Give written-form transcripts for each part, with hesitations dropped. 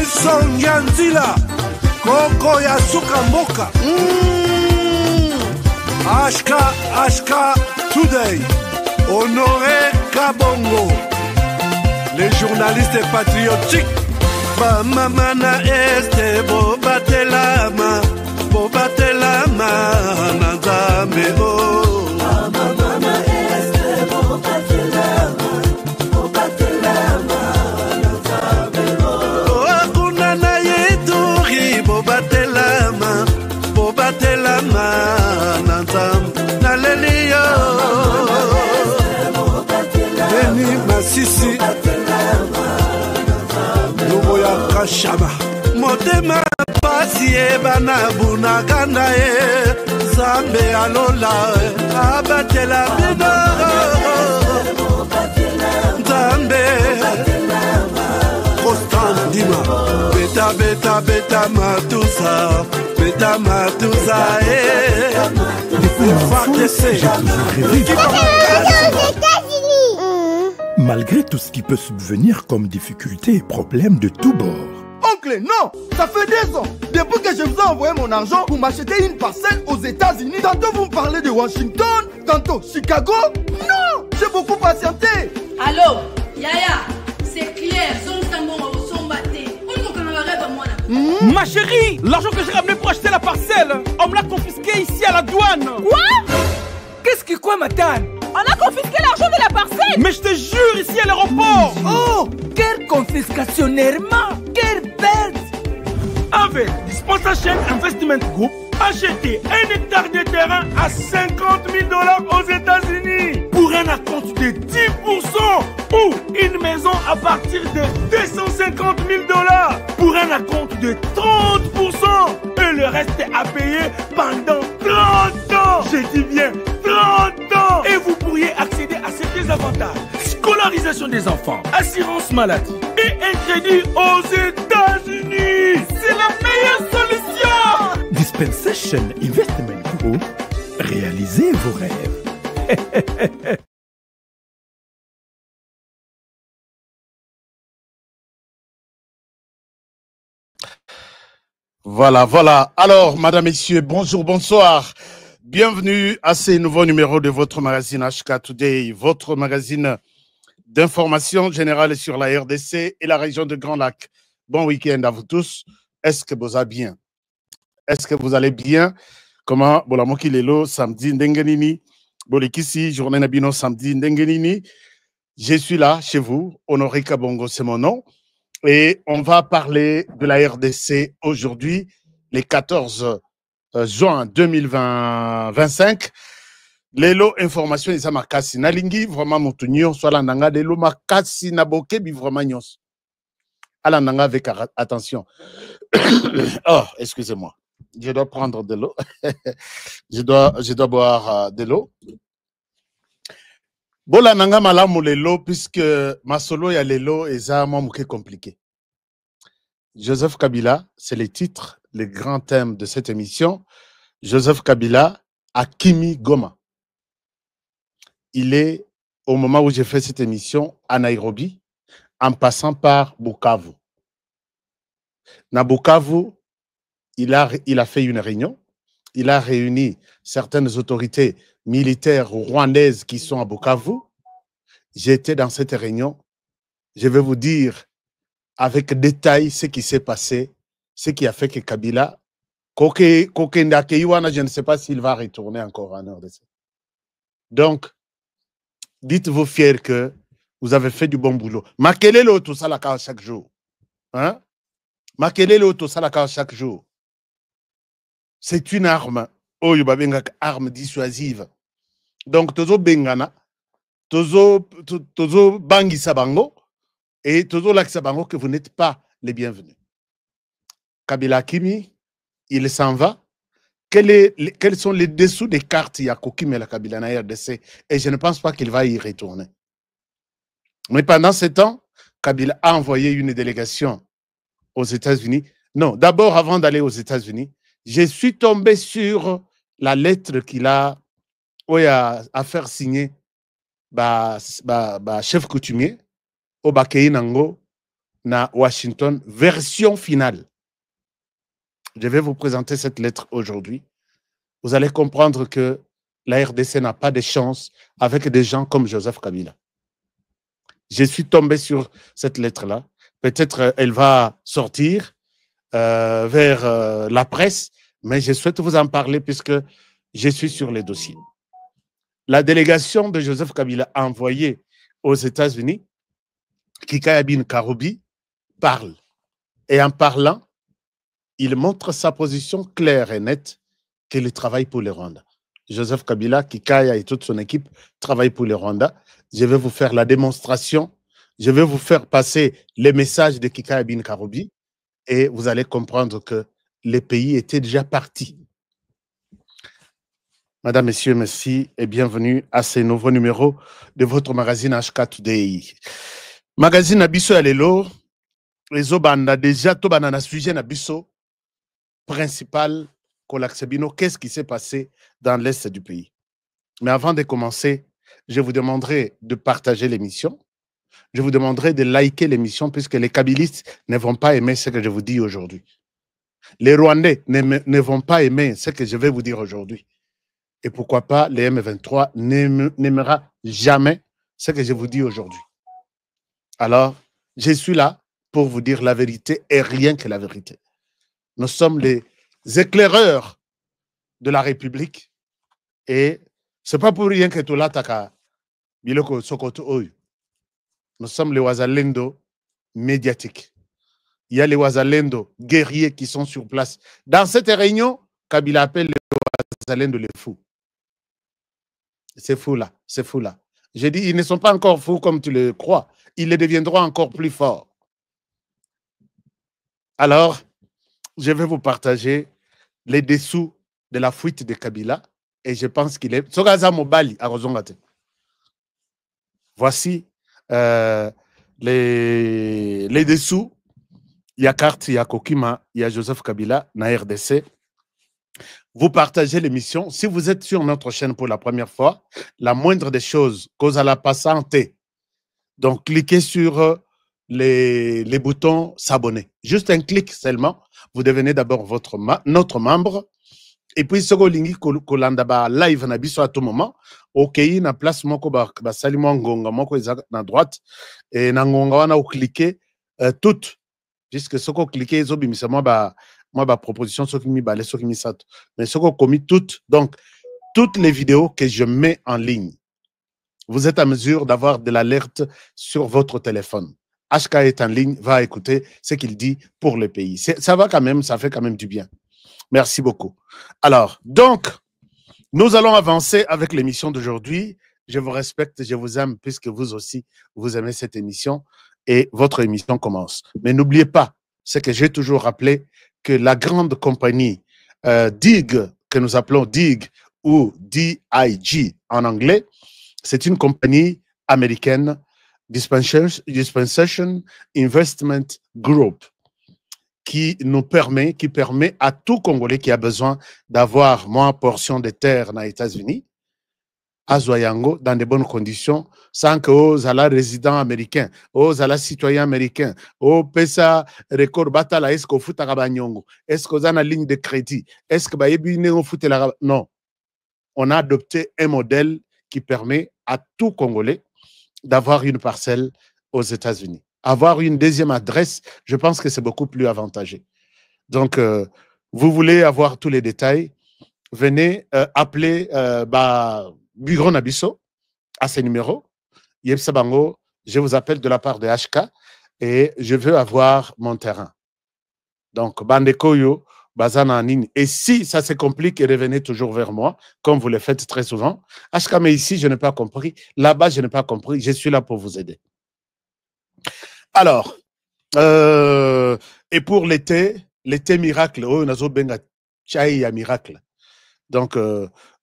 Nelson Yanzila, Koko ya Suka Moka. HK Today, Honoré Kabongo, les journalistes patriotiques. Bamamana este bobatelama, bobatelama nazambe o. Bamamana este bobatelama, bobatelama nazambe o. Akuna na yeturi bobatelama, bobatelama nazambe naleliyo. Beni Masisi. Shaba motema pasi bana bunagana zambe alola abatela bino zambe Constant Dima beta matusa Malgré tout ce qui peut subvenir comme difficultés et problèmes de tous bords. Oncle, non, ça fait 2 ans. Depuis que je vous ai envoyé mon argent pour m'acheter une parcelle aux États-Unis, tantôt vous me parlez de Washington, tantôt Chicago. Non, j'ai beaucoup patienté. Allô, Yaya, c'est clair, Ma chérie, l'argent que j'ai ramené pour acheter la parcelle, on me l'a confisqué ici à la douane. Quoi? Qu'est-ce qui quoi, Matane? On a confisqué l'argent de la parcelle. Mais je te jure, ici à l'aéroport. Oh, quelle confiscationnairement, quelle perte. Avec Dispensation Investment Group, achetez 1 hectare de terrain à 50 000 $ aux États-Unis pour un acompte de 10% ou une maison à partir de 250 000 $ pour un acompte de 30% et le reste à payer pendant 30 ans. Je dis bien 30 ans. Et vous pourriez accéder à ces désavantages: scolarisation des enfants, assurance maladie et un crédit aux États-Unis. C'est la meilleure solution. Dispensation Investment Group, réalisez vos rêves. Voilà. Alors, madame, messieurs, bonjour, bonsoir. Bienvenue à ce nouveau numéro de votre magazine HK Today, votre magazine d'information générale sur la RDC et la région de Grand Lac. Bon week-end à vous tous. Est-ce que vous allez bien? Est-ce que vous allez bien? Comment Bolamoki Lelo, samedi Ndengenini, Bolikisi, journée Nabino, samedi Ndengenini. Je suis là chez vous, Honoré Kabongo, c'est mon nom. Et on va parler de la RDC aujourd'hui, les 14 juin 2025. Lelo information isa makasi nalingi vraiment motunyo soit nanga lelo makasi na boke bi vraiment nyos. Ala nanga avec attention. Oh, excusez-moi. Je dois prendre de l'eau. je dois boire de l'eau. Bola nanga malamu lelo puisque masolo ya lelo eza mamouke compliqué. Joseph Kabila, c'est le titre, le grand thème de cette émission. Joseph Kabila à Kimi Goma. Il est, au moment où j'ai fait cette émission, à Nairobi, en passant par Bukavu. Na Bukavu, il a fait une réunion. Il a réuni certaines autorités militaires rwandaises qui sont à Bukavu. J'étais dans cette réunion. Je vais vous dire avec détail ce qui s'est passé, ce qui a fait que Kabila, je ne sais pas s'il va retourner encore en RDC. Donc, dites-vous fiers que vous avez fait du bon boulot. Makelele auto salaka chaque jour. Hein? Makelele auto salaka chaque jour. C'est une arme. Oh, arme dissuasive. Donc, tozo bengana, tozo bangi sabango, et tozo lak sabango que vous n'êtes pas les bienvenus. Kabila Kimi, il s'en va. Quels sont les dessous des cartes Yakoki mais la Kabila na RDC? Et je ne pense pas qu'il va y retourner. Mais pendant ce temps, Kabila a envoyé une délégation aux États-Unis. Non, d'abord, avant d'aller aux États-Unis, je suis tombé sur la lettre qu'il a à faire signer chef coutumier au Bakei Nango na Washington, version finale. Je vais vous présenter cette lettre aujourd'hui. Vous allez comprendre que la RDC n'a pas de chance avec des gens comme Joseph Kabila. Je suis tombé sur cette lettre-là. Peut-être elle va sortir vers la presse, mais je souhaite vous en parler puisque je suis sur les dossiers. La délégation de Joseph Kabila envoyée aux États-Unis, Kikaya bin Karoubi, parle. Et en parlant, il montre sa position claire et nette qu'il travaille pour le Rwanda. Joseph Kabila, Kikaya et toute son équipe travaillent pour le Rwanda. Je vais vous faire la démonstration. Je vais vous faire passer les messages de Kikaya bin Karoubi et vous allez comprendre que les pays étaient déjà partis. Madame, Messieurs, merci et bienvenue à ce nouveau numéro de votre magazine HK Today. Magazine Abisso Alelo, les Obanda déjà tout banana sujet Abisso principal. Qu'est-ce qui s'est passé dans l'Est du pays? Mais avant de commencer, je vous demanderai de partager l'émission. Je vous demanderai de liker l'émission puisque les Kabylistes ne vont pas aimer ce que je vous dis aujourd'hui. Les Rwandais ne vont pas aimer ce que je vais vous dire aujourd'hui. Et pourquoi pas, les M23 n'aimera jamais ce que je vous dis aujourd'hui. Alors, je suis là pour vous dire la vérité et rien que la vérité. Nous sommes les éclaireurs de la République et c'est pas pour rien que tout l'attaque biloko sokoto oyu. Nous sommes les Wazalendo médiatiques. Il y a les Wazalendo guerriers qui sont sur place. Dans cette réunion, Kabila appelle les Wazalendo les fous. C'est fou là, c'est fou là. J'ai dit, ils ne sont pas encore fous comme tu le crois. Ils les deviendront encore plus forts. Alors, je vais vous partager les dessous de la fuite de Kabila et je pense qu'il est... Voici les dessous. Il y a carte, il y a Kokima, il y a Joseph Kabila, na RDC. Vous partagez l'émission. Si vous êtes sur notre chaîne pour la première fois, la moindre des choses, cause à la passante. Donc, cliquez sur les boutons s'abonner. Juste un clic seulement. Vous devenez d'abord notre membre. Et puis, ce que l'on a live na biso à tout moment, ok, na place moko ba salimo ngonga moko na droite et na ngonga wana ou cliquer toutes, puisque ce que cliquer zo bimisa moi ba proposition ce qui mi balé ce qui mi sato, mais ce que commis toutes, donc toutes les vidéos que je mets en ligne, vous êtes à mesure d'avoir de l'alerte sur votre téléphone. HK est en ligne, va écouter ce qu'il dit pour le pays. Ça va quand même, ça fait quand même du bien. Merci beaucoup. Alors, donc, nous allons avancer avec l'émission d'aujourd'hui. Je vous respecte, je vous aime, puisque vous aussi, vous aimez cette émission et votre émission commence. Mais n'oubliez pas, ce que j'ai toujours rappelé, que la grande compagnie DIG, que nous appelons DIG ou DIG en anglais, c'est une compagnie américaine, Dispensation Investment Group, qui permet à tout Congolais qui a besoin d'avoir moins portion de terre dans les États-Unis, à Zoyango, dans de bonnes conditions, sans que aux ala résidents américains, aux ala citoyens américains, aux PESA record batala, est-ce qu'on fout à Rabanyongo, est-ce qu'on a une ligne de crédit, est-ce que on fout la... Non. On a adopté un modèle qui permet à tout Congolais d'avoir une parcelle aux États-Unis. Avoir une deuxième adresse, je pense que c'est beaucoup plus avantageux. Donc, vous voulez avoir tous les détails, venez appeler Bureau Nabiso à ce numéro. Yepsabango, je vous appelle de la part de HK et je veux avoir mon terrain. Donc, Bandekoyo, Bazananine. Et si ça se complique, revenez toujours vers moi, comme vous le faites très souvent. HK, mais ici, je n'ai pas compris. Là-bas, je n'ai pas compris. Je suis là pour vous aider. Alors, et pour l'été miracle, oh, nazo benga chai ya miracle. Donc,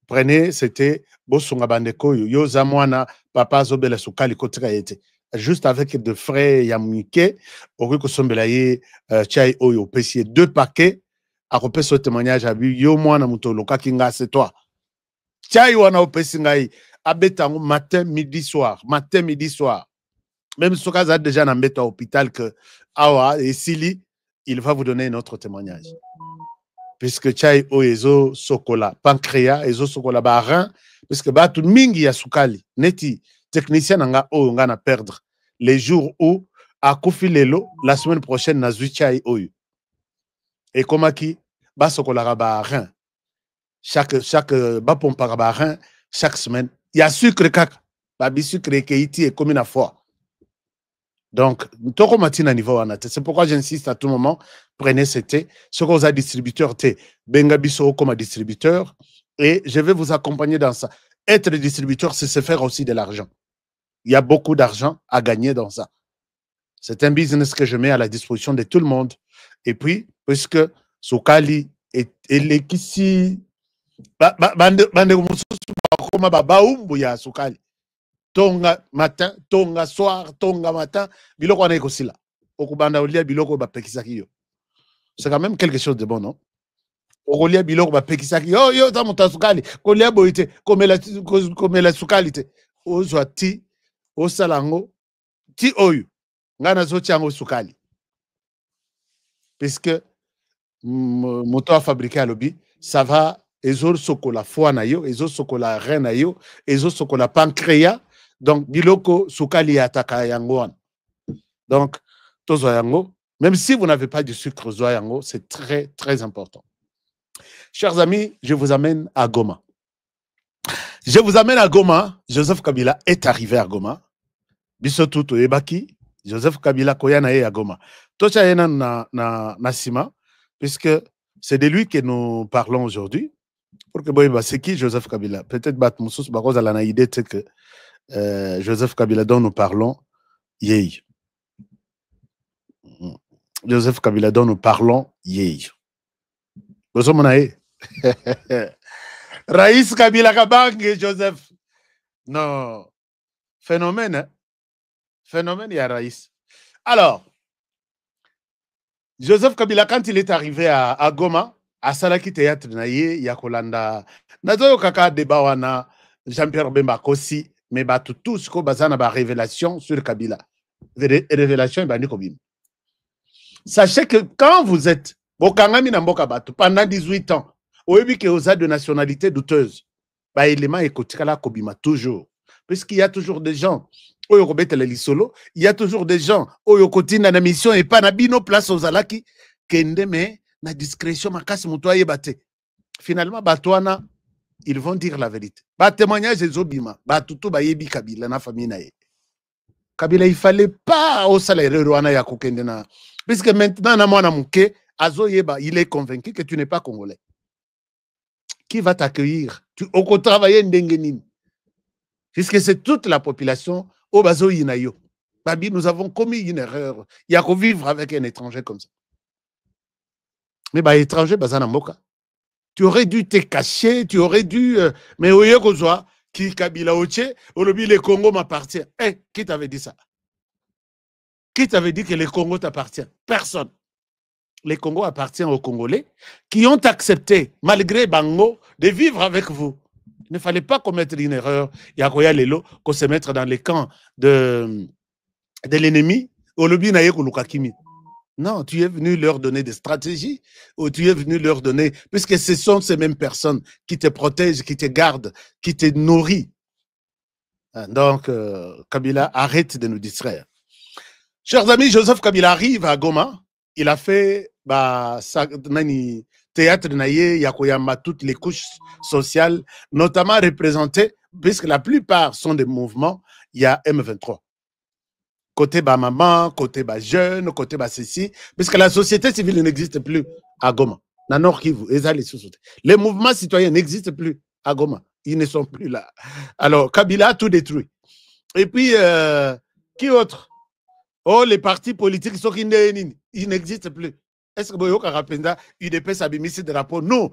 prenez, c'était Bosunga Bandeko, yo zamwana, papa zobele sukali kotika yete. Juste avec de frais yamike, au ko sombela ye chai oyo pesier 2 paquets, à repé ce témoignage à bu, yo mwana mutolo kakinga c'est toi. Chai wana opesi ngai, abetango matin, midi, soir. Même si vous avez déjà un hôpital que Awa et Sili, il va vous donner un autre témoignage. Puisque Tchai o ezo sokola, pancréas, ezo sokola barin, puisque batu mingi ya sukali, neti technicien nanga o nga na perdre les jours où à Kofi Lelo, la semaine prochaine, na zui Tchai oyu. Et comment qui, ba sokola barin, chaque ba pompa barin, chaque semaine, il y a sucre kaka, babi sucre keiti et comme une fois. Donc, c'est pourquoi j'insiste à tout moment, prenez ce thé, ce qu'on a distributeur thé, Bengabiso comme distributeur, et je vais vous accompagner dans ça. Être distributeur, c'est se faire aussi de l'argent. Il y a beaucoup d'argent à gagner dans ça. C'est un business que je mets à la disposition de tout le monde. Et puis, puisque Soukali et les Kissi, Soukali. Tonga matin, tonga soir, tonga matin, biloko wana ekosila. Okubanda olia biloko ba pekisaki yo. C'est quand même quelque chose de bon, non? Okolia biloko ba pekisaki yo, yo ta muta sukali, kolia boite, komela sukali te. Ozwa ti, osalango, ti oyu. Ngana zo tiango sukali. Puisque moto a fabriqué à lobby, ça va ezor sokola foie na yo, ezor sokola rein na yo, ezor sokola pancréas. Donc, biloko sukali ataka yango. Donc, tozo yango, même si vous n'avez pas de sucre yango, c'est très, très important. Chers amis, je vous amène à Goma. Je vous amène à Goma. Joseph Kabila est arrivé à Goma. Bisotuto ebaki. Joseph Kabila koyana à Goma. Tocha yena na sima, puisque c'est de lui que nous parlons aujourd'hui. Pour que boy, c'est qui Joseph Kabila? Peut-être Batmoussous Baroz a la idée que Joseph Kabila dont nous parlons, yey. Joseph Kabila dont nous parlons, yey. Vous avez Raïs Kabila Kabange, Joseph. Non. Phénomène, hein? Phénomène, il y a Raïs. Alors, Joseph Kabila, quand il est arrivé à Goma, à Salaki Théâtre, il y a Kolanda. Nazoyo Kaka Debawana, Jean-Pierre Bemba Kossi. Mais tout ce qu'on a une révélation sur Kabila. Révélation, sachez que quand vous êtes pendant 18 ans, au début que vous avez de nationalité douteuse, l'élément est Kobima toujours. Puisqu'il y a toujours des gens, il y a toujours des gens, qui ont mission et pas na place aux alaki, qui ont na discrétion, finalement, ils vont dire la vérité. Témoignage des Obima, tout Yebi Kabila, na famille nae. Kabila, il fallait pas au salaire Rwanda ya kokendena. Puisque maintenant, na mwana muke, Azo Yeba, il est convaincu que tu n'es pas congolais. Qui va t'accueillir? Au côté travailler ndengenin. Puisque c'est toute la population au bazo yinayo. Babi, nous avons commis une erreur. Il y a qu'à vivre avec un étranger comme ça. Mais étranger, bazana moka. Tu aurais dû te cacher, tu aurais dû... mais au Yokozwa, qui Kabila Oche, au lobby, le Congo m'appartient. Qui t'avait dit ça? Qui t'avait dit que le Congo t'appartient? Personne. Le Congo appartient aux Congolais qui ont accepté, malgré Bango, de vivre avec vous. Il ne fallait pas commettre une erreur. Il y a Koya Lelo, qu'on se mette dans les camps de l'ennemi, au lobby Naïko Lukakimi. Non, tu es venu leur donner des stratégies, ou tu es venu leur donner, puisque ce sont ces mêmes personnes qui te protègent, qui te gardent, qui te nourrissent. Donc, Kabila, arrête de nous distraire. Chers amis, Joseph Kabila arrive à Goma. Il a fait théâtre naïe, Yakoyama, toutes les couches sociales, notamment représentées, puisque la plupart sont des mouvements, il y a M23. Côté bas maman, côté bas jeune, côté bas ceci, puisque la société civile n'existe plus à Goma. Les mouvements citoyens n'existent plus à Goma. Ils ne sont plus là. Alors, Kabila a tout détruit. Et puis, qui autre? Oh, les partis politiques, ils n'existent plus. Est-ce que Boyoka Rapenda, UDPS a mis ce drapeau? Non.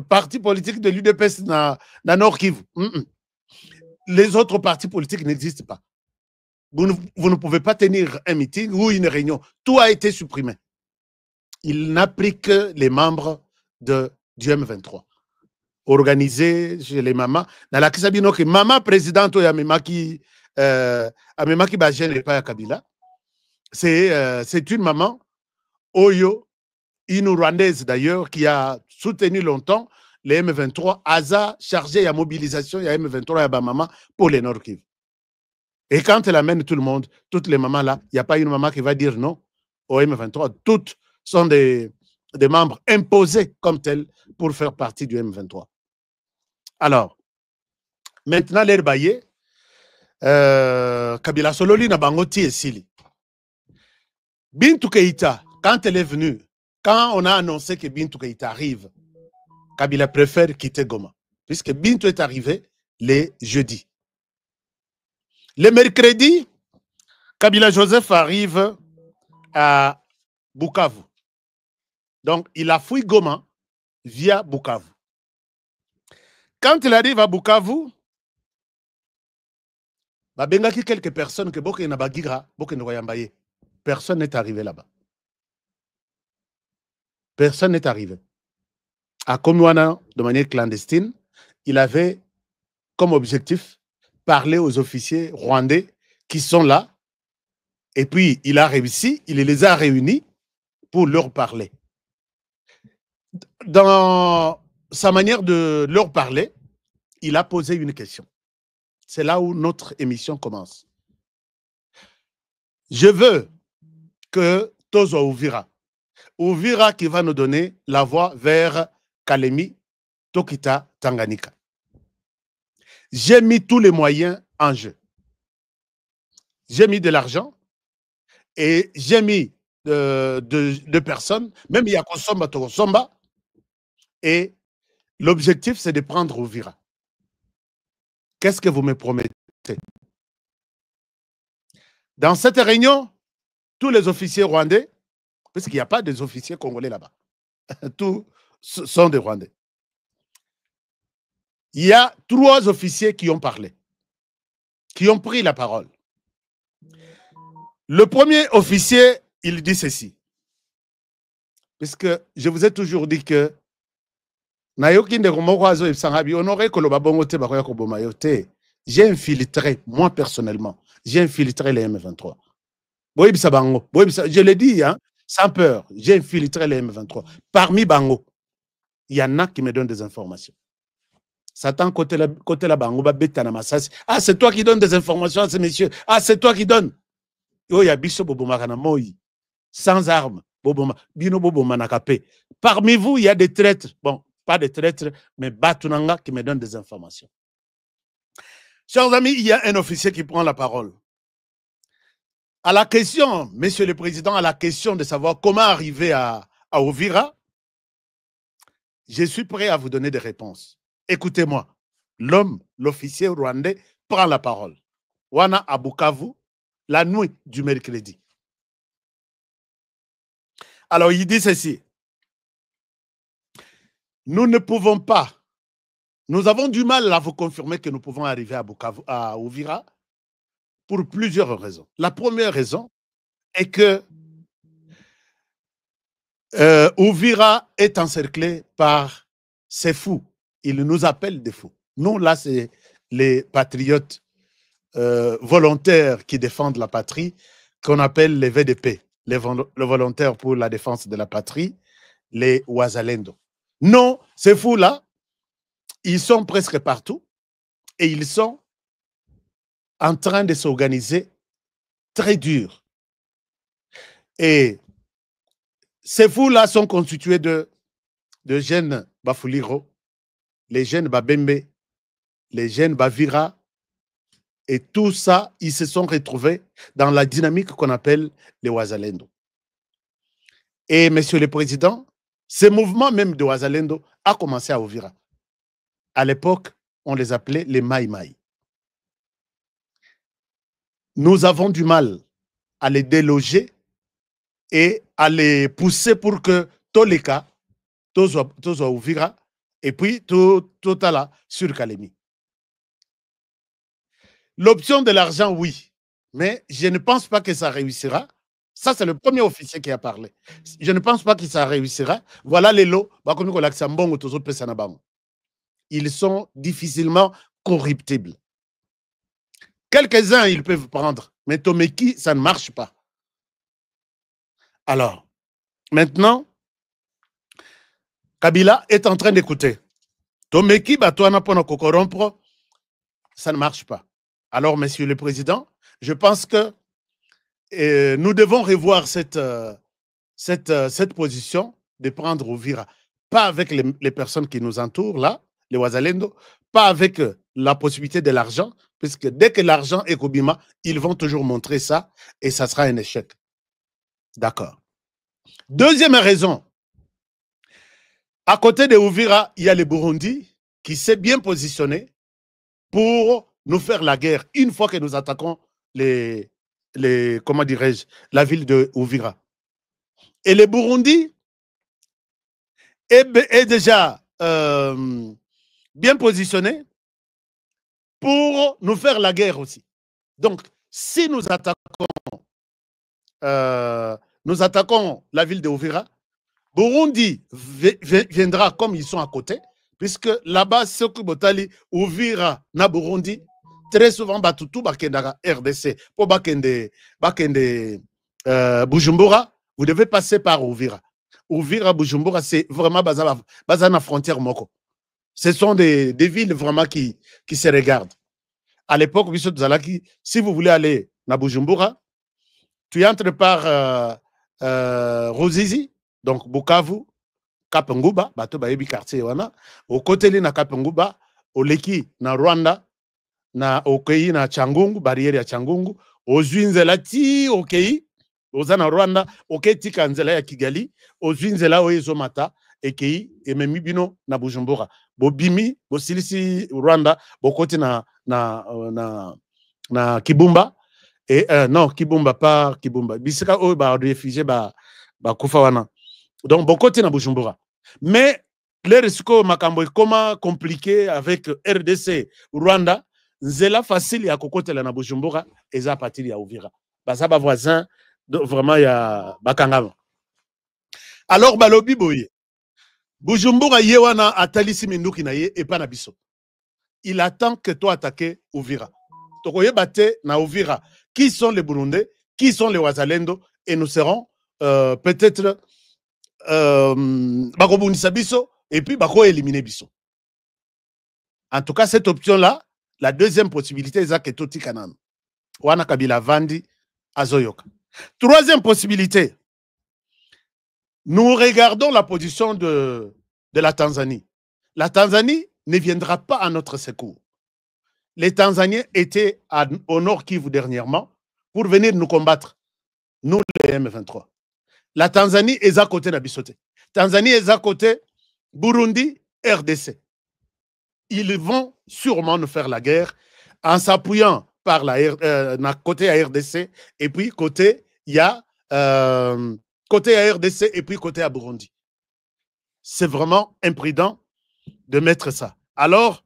Parti politique de l'UDPS na Nord Kivu. Les autres partis politiques n'existent pas. Vous ne pouvez pas tenir un meeting ou une réunion. Tout a été supprimé. Il n'a pris que les membres du M23. Organisés chez les mamans. Dans la Kisabino, que maman présidente, Amemaki Bajen et pas Kabila. c'est une maman, Oyo, une Rwandaise d'ailleurs, qui a soutenu longtemps les M23, ASA chargé à mobilisation, il y a M23 et maman pour les Nord Kivu. Et quand elle amène tout le monde, toutes les mamans là, il n'y a pas une maman qui va dire non au M23. Toutes sont des membres imposés comme tels pour faire partie du M23. Alors, maintenant, l'air baillé, Kabila Sololi na bangoti et Sili. Bintou Keïta, quand elle est venue, quand on a annoncé que Bintou Keïta arrive, Kabila préfère quitter Goma, puisque Bintou est arrivé les jeudis. Le mercredi, Kabila Joseph arrive à Bukavu. Donc, il a fui Goma via Bukavu. Quand il arrive à Bukavu, il quelques personnes que personne n'est arrivé là-bas. Personne n'est arrivé. À Komouana, de manière clandestine, il avait comme objectif parler aux officiers rwandais qui sont là. Et puis, il a réussi, il les a réunis pour leur parler. Dans sa manière de leur parler, il a posé une question. C'est là où notre émission commence. Je veux que Tozo Ouvira qui va nous donner la voie vers Kalemi, Tokita, Tanganyika. J'ai mis tous les moyens en jeu. J'ai mis de l'argent et j'ai mis de personnes, même il y a Kosomba, et l'objectif c'est de prendre Ouvira. Qu'est-ce que vous me promettez? Dans cette réunion, tous les officiers rwandais, parce qu'il n'y a pas des officiers congolais là-bas, tous sont des Rwandais. Il y a 3 officiers qui ont parlé, qui ont pris la parole. Le premier officier, il dit ceci, puisque je vous ai toujours dit que j'ai infiltré, moi personnellement, j'ai infiltré les M23. Je l'ai dit, hein, sans peur, j'ai infiltré les M23. Parmi Bango, il y en a qui me donnent des informations. Satan, côté la Bango, ah, c'est toi qui donnes des informations à ces messieurs. Ah, c'est toi qui donnes. Oh, il y a Bisso Bobomakana Moi, sans armes. Parmi vous, il y a des traîtres. Bon, pas des traîtres, mais Batunanga qui me donnent des informations. Chers amis, il y a un officier qui prend la parole. À la question, Monsieur le Président, à la question de savoir comment arriver à Ouvira, je suis prêt à vous donner des réponses. Écoutez-moi, l'homme, l'officier rwandais, prend la parole. Wana à Bukavu, la nuit du mercredi. Alors, il dit ceci. Nous ne pouvons pas, nous avons du mal à vous confirmer que nous pouvons arriver à Bukavu, à Ouvira, pour plusieurs raisons. La première raison est que Ouvira est encerclé par ces fous. Ils nous appellent des fous. Nous, là, c'est les patriotes volontaires qui défendent la patrie, qu'on appelle les VDP, les volontaires pour la défense de la patrie, les Wazalendo. Non, ces fous-là, ils sont presque partout et ils sont en train de s'organiser très dur. Et ces fous-là sont constitués de jeunes Bafuliro, les jeunes Babembe, les jeunes Bavira, et tout ça, ils se sont retrouvés dans la dynamique qu'on appelle les Wazalendo. Et Monsieur le Président, ce mouvement même de Wazalendo a commencé à Ouvira. À l'époque, on les appelait les Maï-Maï. Nous avons du mal à les déloger et à les pousser pour que tous les cas, tous Ouvira, et puis tout à la sur Kalemi. L'option de l'argent, oui, mais je ne pense pas que ça réussira. Ça, c'est le premier officier qui a parlé. Je ne pense pas que ça réussira. Voilà les lots. Ils sont difficilement corruptibles. Quelques-uns, ils peuvent prendre. Mais Tomeki, ça ne marche pas. Alors, maintenant, Kabila est en train d'écouter. Tomeki, Batouana pour nous corrompre, ça ne marche pas. Alors, Monsieur le Président, je pense que nous devons revoir cette position de prendre Uvira, pas avec les personnes qui nous entourent, là, les Wazalendo, pas avec la possibilité de l'argent, puisque dès que l'argent est Kobima, ils vont toujours montrer ça, et ça sera un échec. D'accord. Deuxième raison, à côté de Uvira, il y a le Burundi qui s'est bien positionné pour nous faire la guerre une fois que nous attaquons comment dirais-je, la ville de Uvira. Et le Burundi est déjà bien positionné pour nous faire la guerre aussi. Donc, si nous attaquons la ville de Uvira, Burundi viendra comme ils sont à côté, puisque là-bas, ce que Botali, Uvira, na Burundi, très souvent, Batutu, Bakenda RDC, pour Bakende Bujumbura, vous devez passer par Uvira. Uvira, Bujumbura, c'est vraiment Bazana frontière Moko. Ce sont des villes vraiment qui se regardent. À l'époque, si vous voulez aller à Bujumbura, tu entres par Ruzizi, donc Bukavu, Kapenguba, bato bayebi quartier wana, au côté na Kapenguba, au Leki na Rwanda, na Okei na Changungu, barrière ya Changungu, au Zwinzela ti Okei, ozana Rwanda, Okei tika nzela ya Kigali, au Zwinzela oezomata, Ekei, et même bino na Bujumbura. Bobimi, bosilisi Rwanda, bokoti na Kibumba, et non, Kibumba, pas Kibumba. Bisika o ba réfugié ba kufa wana. Donc, beaucoup na Bujumbura. Mais, les risques makambo comment compliqué avec RDC, Rwanda, zela facile ya kokote na Bujumbura, et ça partir ya Uvira. Bazaba voisin, vraiment ya bakangama. Alors, balobi boye. Bujumbura yewana atalisi minduki na ye et pas na biso. Il attend que toi attaques Uvira. Tokoye bate na Uvira. Qui sont les Burundais? Qui sont les Wazalendo? Et nous serons peut-être bakobundisa biso et puis bako éliminer biso. En tout cas, cette option-là, la deuxième possibilité, c'est que Toti Kanan. Wana Kabila Vandi Azoyoka. Troisième possibilité, nous regardons la position de la Tanzanie. La Tanzanie ne viendra pas à notre secours. Les Tanzaniens étaient au Nord Kivu dernièrement pour venir nous combattre, nous les M23. La Tanzanie est à côté de Bisoté. Tanzanie est à côté Burundi, RDC. Ils vont sûrement nous faire la guerre en s'appuyant par côté à RDC et puis côté à RDC et puis côté à Burundi. C'est vraiment imprudent de mettre ça. Alors,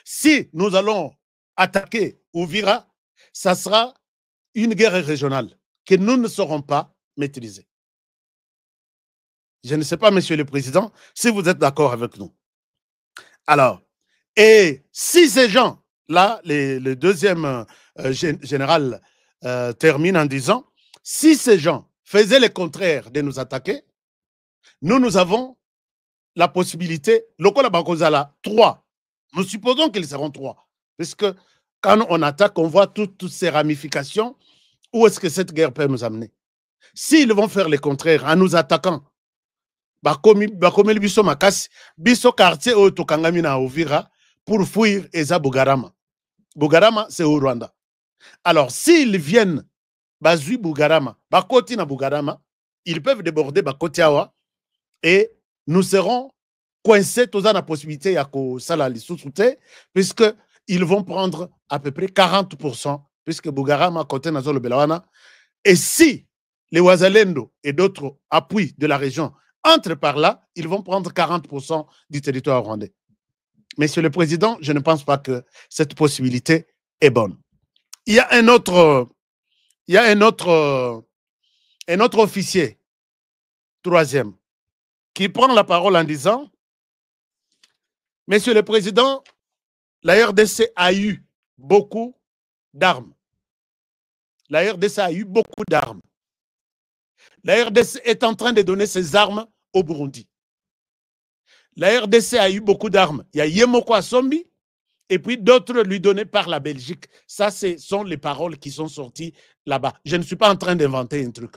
si nous allons attaquer Uvira, ça sera une guerre régionale que nous ne saurons pas maîtriser. Je ne sais pas, Monsieur le Président, si vous êtes d'accord avec nous. Alors, et si ces gens-là, le deuxième général termine en disant, si ces gens faisaient le contraire de nous attaquer, nous avons la possibilité, Lokola Bakozala, 3. Nous supposons qu'ils seront 3. Parce que quand on attaque, on voit toutes ces ramifications. Où est-ce que cette guerre peut nous amener? S'ils vont faire le contraire en nous attaquant, bakomi biso makasi, biso quartier au Tokangami na Uvira pour fuir Eza Bugarama. Bugarama, c'est au Rwanda. Alors, s'ils viennent, bazui Bugarama, bakoti na Bugarama, ils peuvent déborder bakoti awa et nous serons coincés tous dans la possibilité ya ko sala li sous-souté, puisque ils vont prendre à peu près 40%, puisque Bugarama côté na zolo belawana. Et si les Wazalendo et d'autres appuis de la région entrent par là, ils vont prendre 40% du territoire rwandais. Monsieur le Président, je ne pense pas que cette possibilité est bonne. Il y a un autre officier, troisième, qui prend la parole en disant, Monsieur le Président, la RDC a eu beaucoup d'armes. La RDC a eu beaucoup d'armes. La RDC est en train de donner ses armes au Burundi. La RDC a eu beaucoup d'armes. Il y a Yemoko Assombi, et puis d'autres lui donnés par la Belgique. Ça, ce sont les paroles qui sont sorties là-bas. Je ne suis pas en train d'inventer un truc.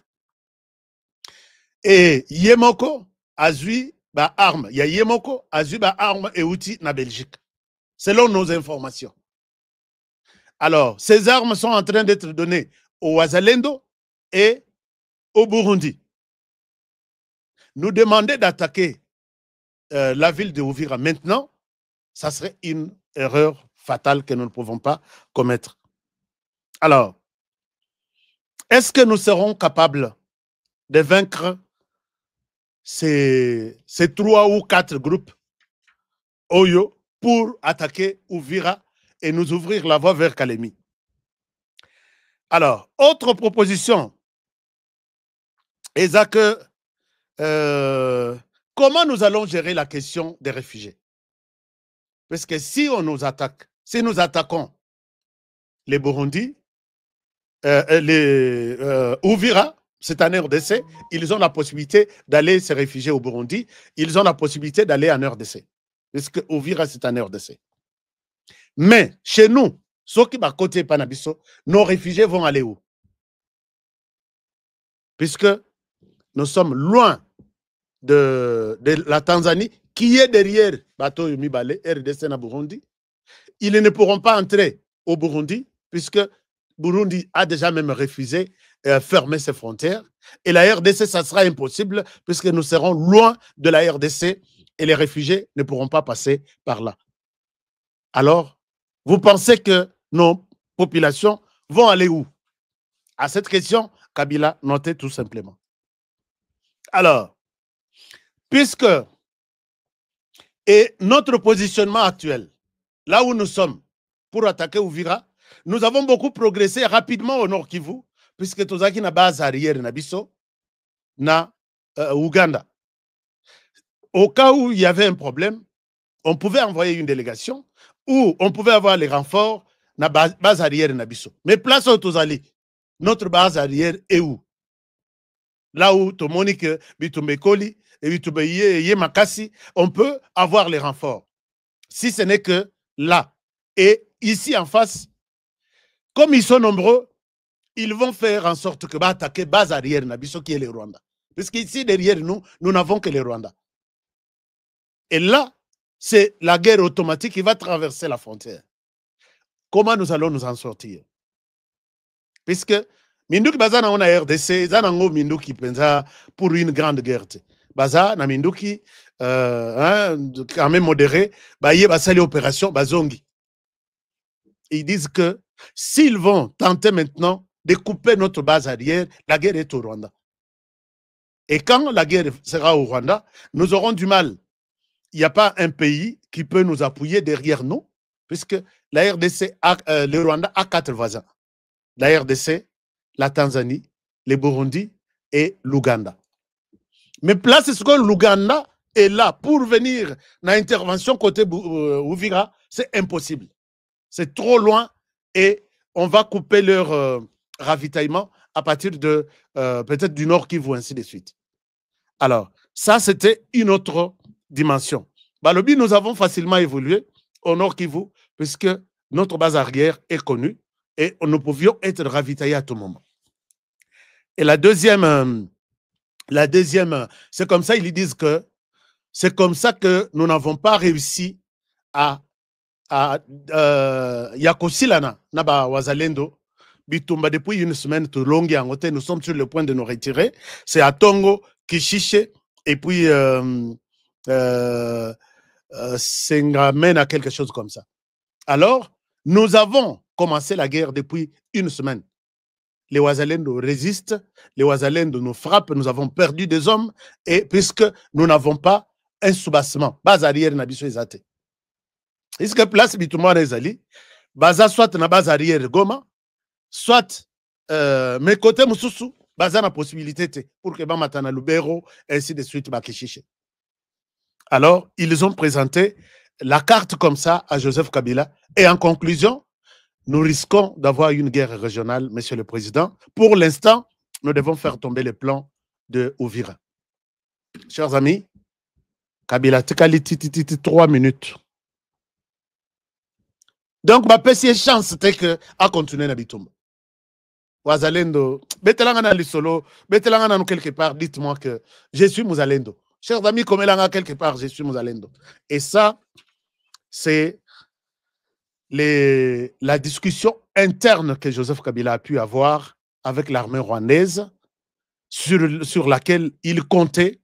Et Yemoko a eu des armes. Il y a Yemoko a eu des armes et outils en Belgique, selon nos informations. Alors, ces armes sont en train d'être données au Wazalendo et au Burundi. Nous demander d'attaquer la ville de Uvira maintenant, ça serait une erreur fatale que nous ne pouvons pas commettre. Alors, est-ce que nous serons capables de vaincre ces 3 ou 4 groupes Oyo pour attaquer Uvira et nous ouvrir la voie vers Kalemi? Alors, autre proposition, est que comment nous allons gérer la question des réfugiés? Parce que si on nous attaque, si nous attaquons les Burundi, les Uvira, c'est un RDC, ils ont la possibilité d'aller se réfugier au Burundi, ils ont la possibilité d'aller en RDC. Parce que Uvira, c'est un RDC. Mais chez nous, ceux qui sont côté Panabiso, nos réfugiés vont aller où? Puisque nous sommes loin de la Tanzanie, qui est derrière Bato Yumibale, RDC na Burundi. Ils ne pourront pas entrer au Burundi, puisque Burundi a déjà même refusé fermer ses frontières. Et la RDC, ça sera impossible, puisque nous serons loin de la RDC et les réfugiés ne pourront pas passer par là. Alors, vous pensez que nos populations vont aller où? À cette question, Kabila notait tout simplement. Alors, puisque et notre positionnement actuel, là où nous sommes pour attaquer Uvira, nous avons beaucoup progressé rapidement au Nord Kivu, puisque tout ça qui n'a base arrière na biso na Ouganda. Au cas où il y avait un problème, on pouvait envoyer une délégation ou on pouvait avoir les renforts na base arrière na biso. Mais place au Tozali, notre base arrière est où? Là où Tomonik Bitumbekoli et Bitumbeye Makassi, on peut avoir les renforts. Si ce n'est que là. Et ici en face, comme ils sont nombreux, ils vont faire en sorte que attaquer base arrière Nabiso qui est le Rwanda. Parce qu'ici derrière nous, nous n'avons que le Rwanda. Et là, c'est la guerre automatique qui va traverser la frontière. Comment nous allons nous en sortir? Puisque Minduki baza na ona RDC, zanango Minduki penza pour une grande guerre. Baza na Minduki quand même modéré, baye basali opération bazongi. Ils disent que s'ils vont tenter maintenant de couper notre base arrière, la guerre est au Rwanda. Et quand la guerre sera au Rwanda, nous aurons du mal. Il n'y a pas un pays qui peut nous appuyer derrière nous, puisque la RDC, le Rwanda a 4 voisins. La RDC, la Tanzanie, le Burundi et l'Ouganda. Mais place ce que l'Ouganda est là pour venir dans l'intervention côté Uvira, c'est impossible. C'est trop loin et on va couper leur ravitaillement à partir de peut-être du Nord Kivu, ainsi de suite. Alors, ça, c'était une autre dimension. Balobi, nous avons facilement évolué au Nord Kivu puisque notre base arrière est connue et nous pouvions être ravitaillés à tout moment. Et la deuxième, c'est comme ça, ils disent que c'est comme ça que nous n'avons pas réussi à Yakosilana, Naba Wazalendo, Bitumba, depuis une semaine, nous sommes sur le point de nous retirer. C'est à Tongo, Kishiche, et puis Sengamen à quelque chose comme ça. Alors, nous avons commencé la guerre depuis une semaine. Les Wazalendo résistent, les Wazalendo nous frappent, nous avons perdu des hommes, et puisque nous n'avons pas un soubassement, base arrière Nabiso Ezate. Est-ce que place Bitouma Rezali, baza soit na base arrière Goma, soit mes côtés Moussoussou, baza na possibilité pour que Bamatana Lubero, ainsi de suite, Bakishiche. Alors, ils ont présenté la carte comme ça à Joseph Kabila, et en conclusion, nous risquons d'avoir une guerre régionale, Monsieur le Président. Pour l'instant, nous devons faire tomber les plans de Uvira. Chers amis, Kabila tikali 3 minutes. Donc, ma petite chance, c'est que à continuer na bitumba. Wazalendo, betelanga li solo, betelanga quelque part, dites-moi que je suis Mouzalendo. Chers amis, comme elanga quelque part, je suis Mouzalendo. Et ça, c'est la discussion interne que Joseph Kabila a pu avoir avec l'armée rwandaise sur laquelle il comptait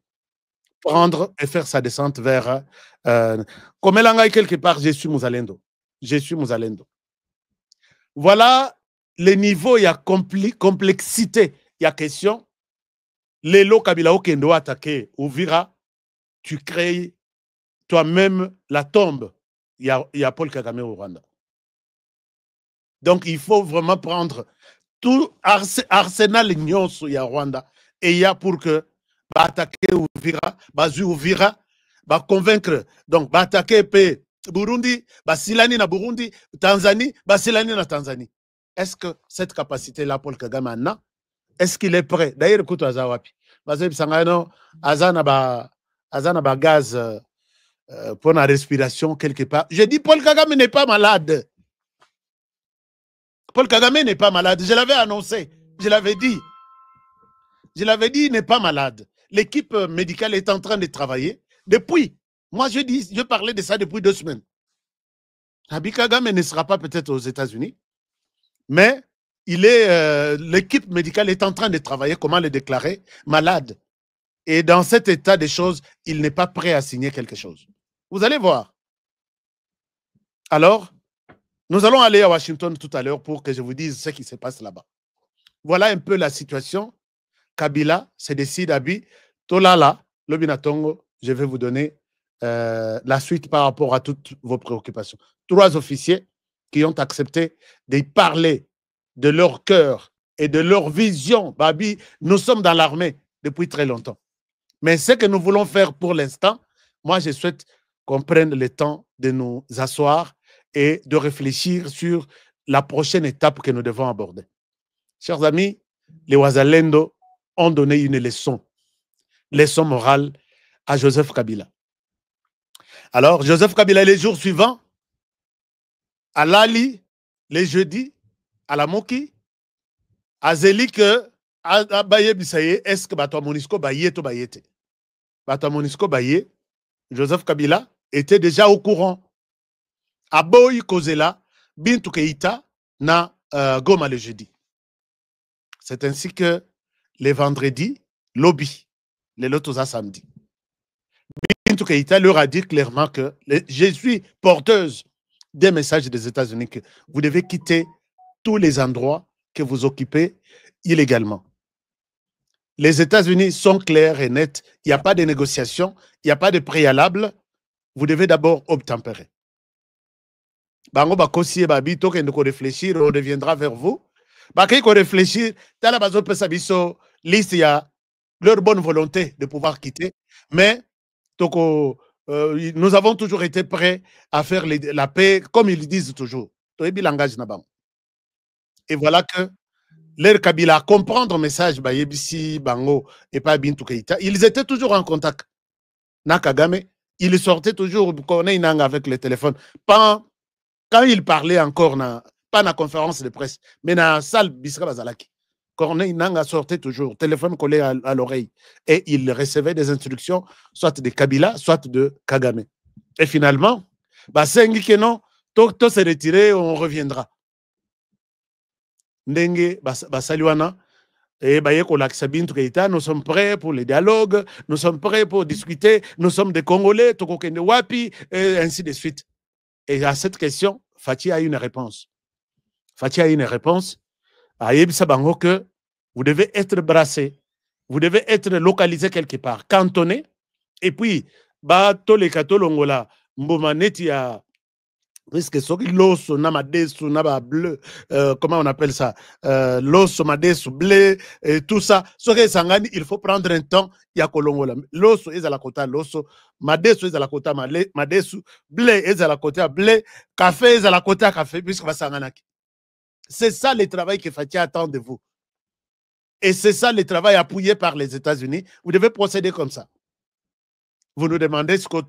prendre et faire sa descente vers... comme elanga quelque part, je suis Mouzalendo. Je suis Mouzalendo. Voilà le niveau, il y a complexité, il y a question. Lelo Kabila Okendo attaqué Uvira, tu crées toi-même la tombe. Il y a Paul Kagame au Rwanda. Donc il faut vraiment prendre tout arsenal nyonso il y a Rwanda et il y a pour que attaquer Uvira, bazu Uvira, convaincre. Donc attaquer Burundi, Silani na Burundi, Tanzanie, Silani na Tanzanie. Est-ce que cette capacité-là, Paul Kagame en a? Est-ce qu'il est prêt? D'ailleurs, écoute, Azawapi. Azana ba gaz pour la respiration quelque part. Je dis, Paul Kagame n'est pas malade. Paul Kagame n'est pas malade. Je l'avais annoncé. Je l'avais dit. Je l'avais dit, il n'est pas malade. L'équipe médicale est en train de travailler. Depuis, moi je parlais de ça depuis 2 semaines. Abi Kagame ne sera pas peut-être aux États-Unis, mais l'équipe médicale est en train de travailler, comment le déclarer, malade. Et dans cet état de choses, il n'est pas prêt à signer quelque chose. Vous allez voir. Alors, nous allons aller à Washington tout à l'heure pour que je vous dise ce qui se passe là-bas. Voilà un peu la situation. Kabila se décide à Bi. Tolala, Lobinatongo, je vais vous donner la suite par rapport à toutes vos préoccupations. 3 officiers qui ont accepté de parler de leur cœur et de leur vision. Babi, nous sommes dans l'armée depuis très longtemps. Mais ce que nous voulons faire pour l'instant, moi je souhaite qu'on prenne le temps de nous asseoir et de réfléchir sur la prochaine étape que nous devons aborder. Chers amis, les Wazalendo ont donné une leçon morale à Joseph Kabila. Alors, Joseph Kabila, les jours suivants, à Lali, les jeudis, à la Moki, à Zélik, à Baye Bissaye, est-ce que Bato Monisco Baye to Bayete? Bato Monisco Baye, Joseph Kabila était déjà au courant. À Boy Kozela, Bintou Keita, na Goma le jeudi. C'est ainsi que les vendredis, lobby, les lotos samedi. Bintou Keita leur a dit clairement que je suis porteuse des messages des États-Unis que vous devez quitter tous les endroits que vous occupez illégalement. Les États-Unis sont clairs et nets. Il n'y a pas de négociation, il n'y a pas de préalable. Vous devez d'abord obtempérer. Bango bakosi babi toke ndoko réfléchir, on reviendra vers vous. Bakay ko réfléchir, tala bazo pesa biso liste ya leur bonne volonté de pouvoir quitter, mais toko nous avons toujours été prêts à faire la paix, comme ils disent toujours. Et voilà que leur Kabila comprendre le message Bayebisi, Bango et pas Bintou Keita, ils étaient toujours en contact. Nakagame, ils sortaient toujours avec le téléphone. Quand il parlait encore, pas dans la conférence de presse, mais dans la salle Bisra Bazalaki, Corneille Nanga sortait toujours, téléphone collé à l'oreille. Et il recevait des instructions, soit de Kabila, soit de Kagame. Et finalement, Sengi Keno, tout s'est retiré, on reviendra. Ndenge, Basaliwana, et nous sommes prêts pour les dialogues, nous sommes prêts pour discuter, nous sommes des Congolais, Tokokende Wapi, et ainsi de suite. Et à cette question, Fatih a une réponse. Fatih a une réponse. Ayebisa Bango que vous devez être brassé, vous devez être localisé quelque part, cantonné, et puis, tole katolongola, mbomaneti ya, puisque l'osso, namadesu, naba bleu, comment on appelle ça, l'osso, madesu, blé, et tout ça, il faut prendre un temps, il y a kolongola. L'osso est à la côte à l'osso, madesu est à la côte à madesu, blé est à la côte à blé, café est à la côte à café, puisque va s'enganaki. C'est ça le travail que Fatih attend de vous. Et c'est ça le travail appuyé par les États-Unis. Vous devez procéder comme ça. Vous nous demandez ce qu'on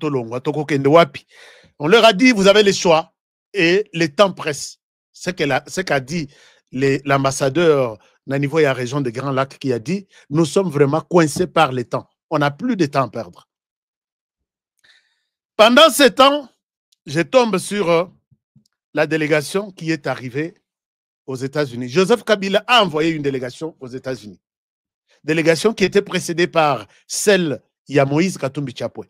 on leur a dit, vous avez le choix et le temps presse. Ce qu'a dit l'ambassadeur au niveau de la région de Grand Lac qui a dit, nous sommes vraiment coincés par le temps. On n'a plus de temps à perdre. Pendant ce temps, je tombe sur la délégation qui est arrivée aux États-Unis. Joseph Kabila a envoyé une délégation aux États-Unis. Délégation qui était précédée par celle de Moïse Katumbi Chapwe,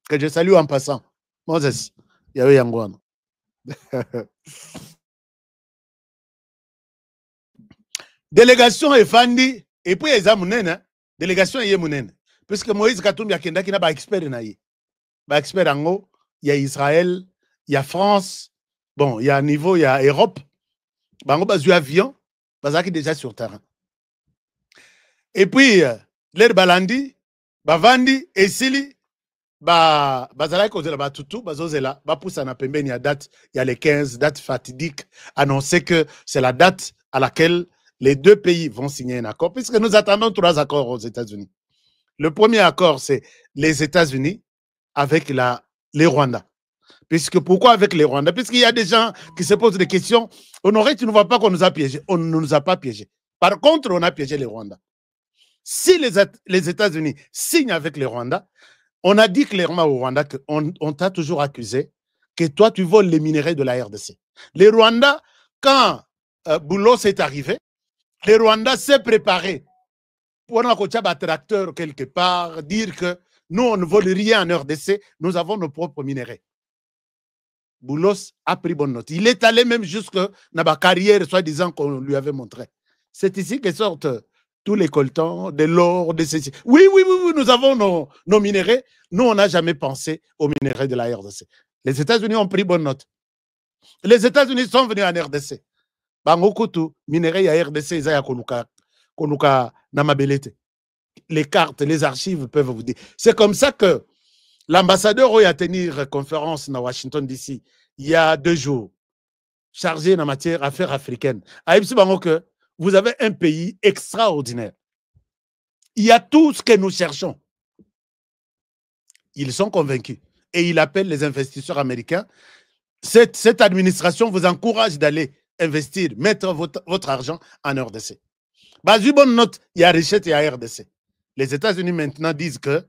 que je salue en passant. Moses, Yahweh Yangwana. Délégation est fandi, et puis ils ont délégation est mounene. Puisque Moïse Katumbi a kenda qui n'a pas expert na ye. Ba expert en il y a Israël, il y a France, bon, il y a un niveau, il y a Europe. Bango bazu avion, bazaki déjà sur terrain. Et puis l'air balandi, bavandi esili bazala kozela batutu bazozela bapusa na pembeni ya date, il y a les 15 dates fatidiques annoncé que c'est la date à laquelle les deux pays vont signer un accord, puisque nous attendons 3 accords aux États-Unis. Le premier accord, c'est les États-Unis avec les Rwandais. Puisque pourquoi avec les Rwandais? Puisqu'il y a des gens qui se posent des questions. Honoré, tu ne vois pas qu'on nous a piégés. On ne nous a pas piégés. Par contre, on a piégé les Rwandais. Si les États-Unis signent avec les Rwandais, on a dit clairement aux Rwandais qu'on t'a toujours accusé que toi, tu voles les minerais de la RDC. Les Rwandais, quand Boulos est arrivé, les Rwandais s'est préparé pour un tracteur quelque part, dire que nous, on ne vole rien en RDC, nous avons nos propres minerais. Boulos a pris bonne note. Il est allé même jusque dans la carrière, soi-disant qu'on lui avait montré. C'est ici que sortent tous les coltons, de l'or, de ceci. Oui, nous avons nos minerais. Nous, on n'a jamais pensé aux minerais de la RDC. Les États-Unis ont pris bonne note. Les États-Unis sont venus en RDC. Bangokutu, minerais à RDC, ils ont konuka namabelete. Les cartes, les archives peuvent vous dire. C'est comme ça que l'ambassadeur a tenu conférence à Washington DC il y a 2 jours, chargé en matière affaires africaines. Que vous avez un pays extraordinaire. Il y a tout ce que nous cherchons. Ils sont convaincus. Et il appelle les investisseurs américains. Cette administration vous encourage d'aller investir, mettre votre argent en RDC. Basu bonne note, il y a richesse et il y a RDC. Les États-Unis maintenant disent que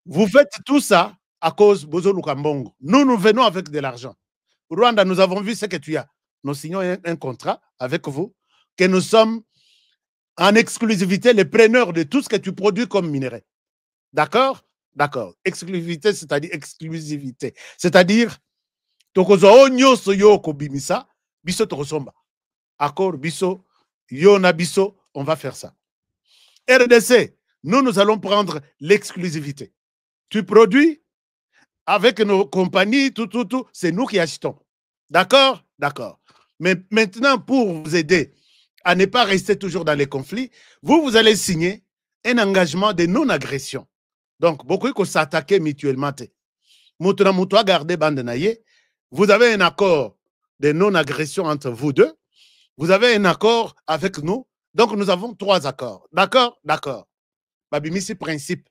vous faites tout ça à cause de Bozo Lukambongo. Nous venons avec de l'argent. Rwanda, nous avons vu ce que tu as. Nous signons un contrat avec vous, que nous sommes en exclusivité les preneurs de tout ce que tu produis comme minerai. D'accord? D'accord. Exclusivité, c'est-à-dire exclusivité. C'est-à-dire, tokozo nyoso yoko bimisa, biso tokosomba. Accord, biso, yona biso, on va faire ça. RDC, nous allons prendre l'exclusivité. Tu produis avec nos compagnies, tout, c'est nous qui achetons. D'accord? D'accord. Mais maintenant, pour vous aider à ne pas rester toujours dans les conflits, vous allez signer un engagement de non-agression. Donc, beaucoup qui s'attaquent mutuellement. Vous avez un accord de non-agression entre vous deux. Vous avez un accord avec nous. Donc, nous avons 3 accords. D'accord? D'accord. Babimisi principe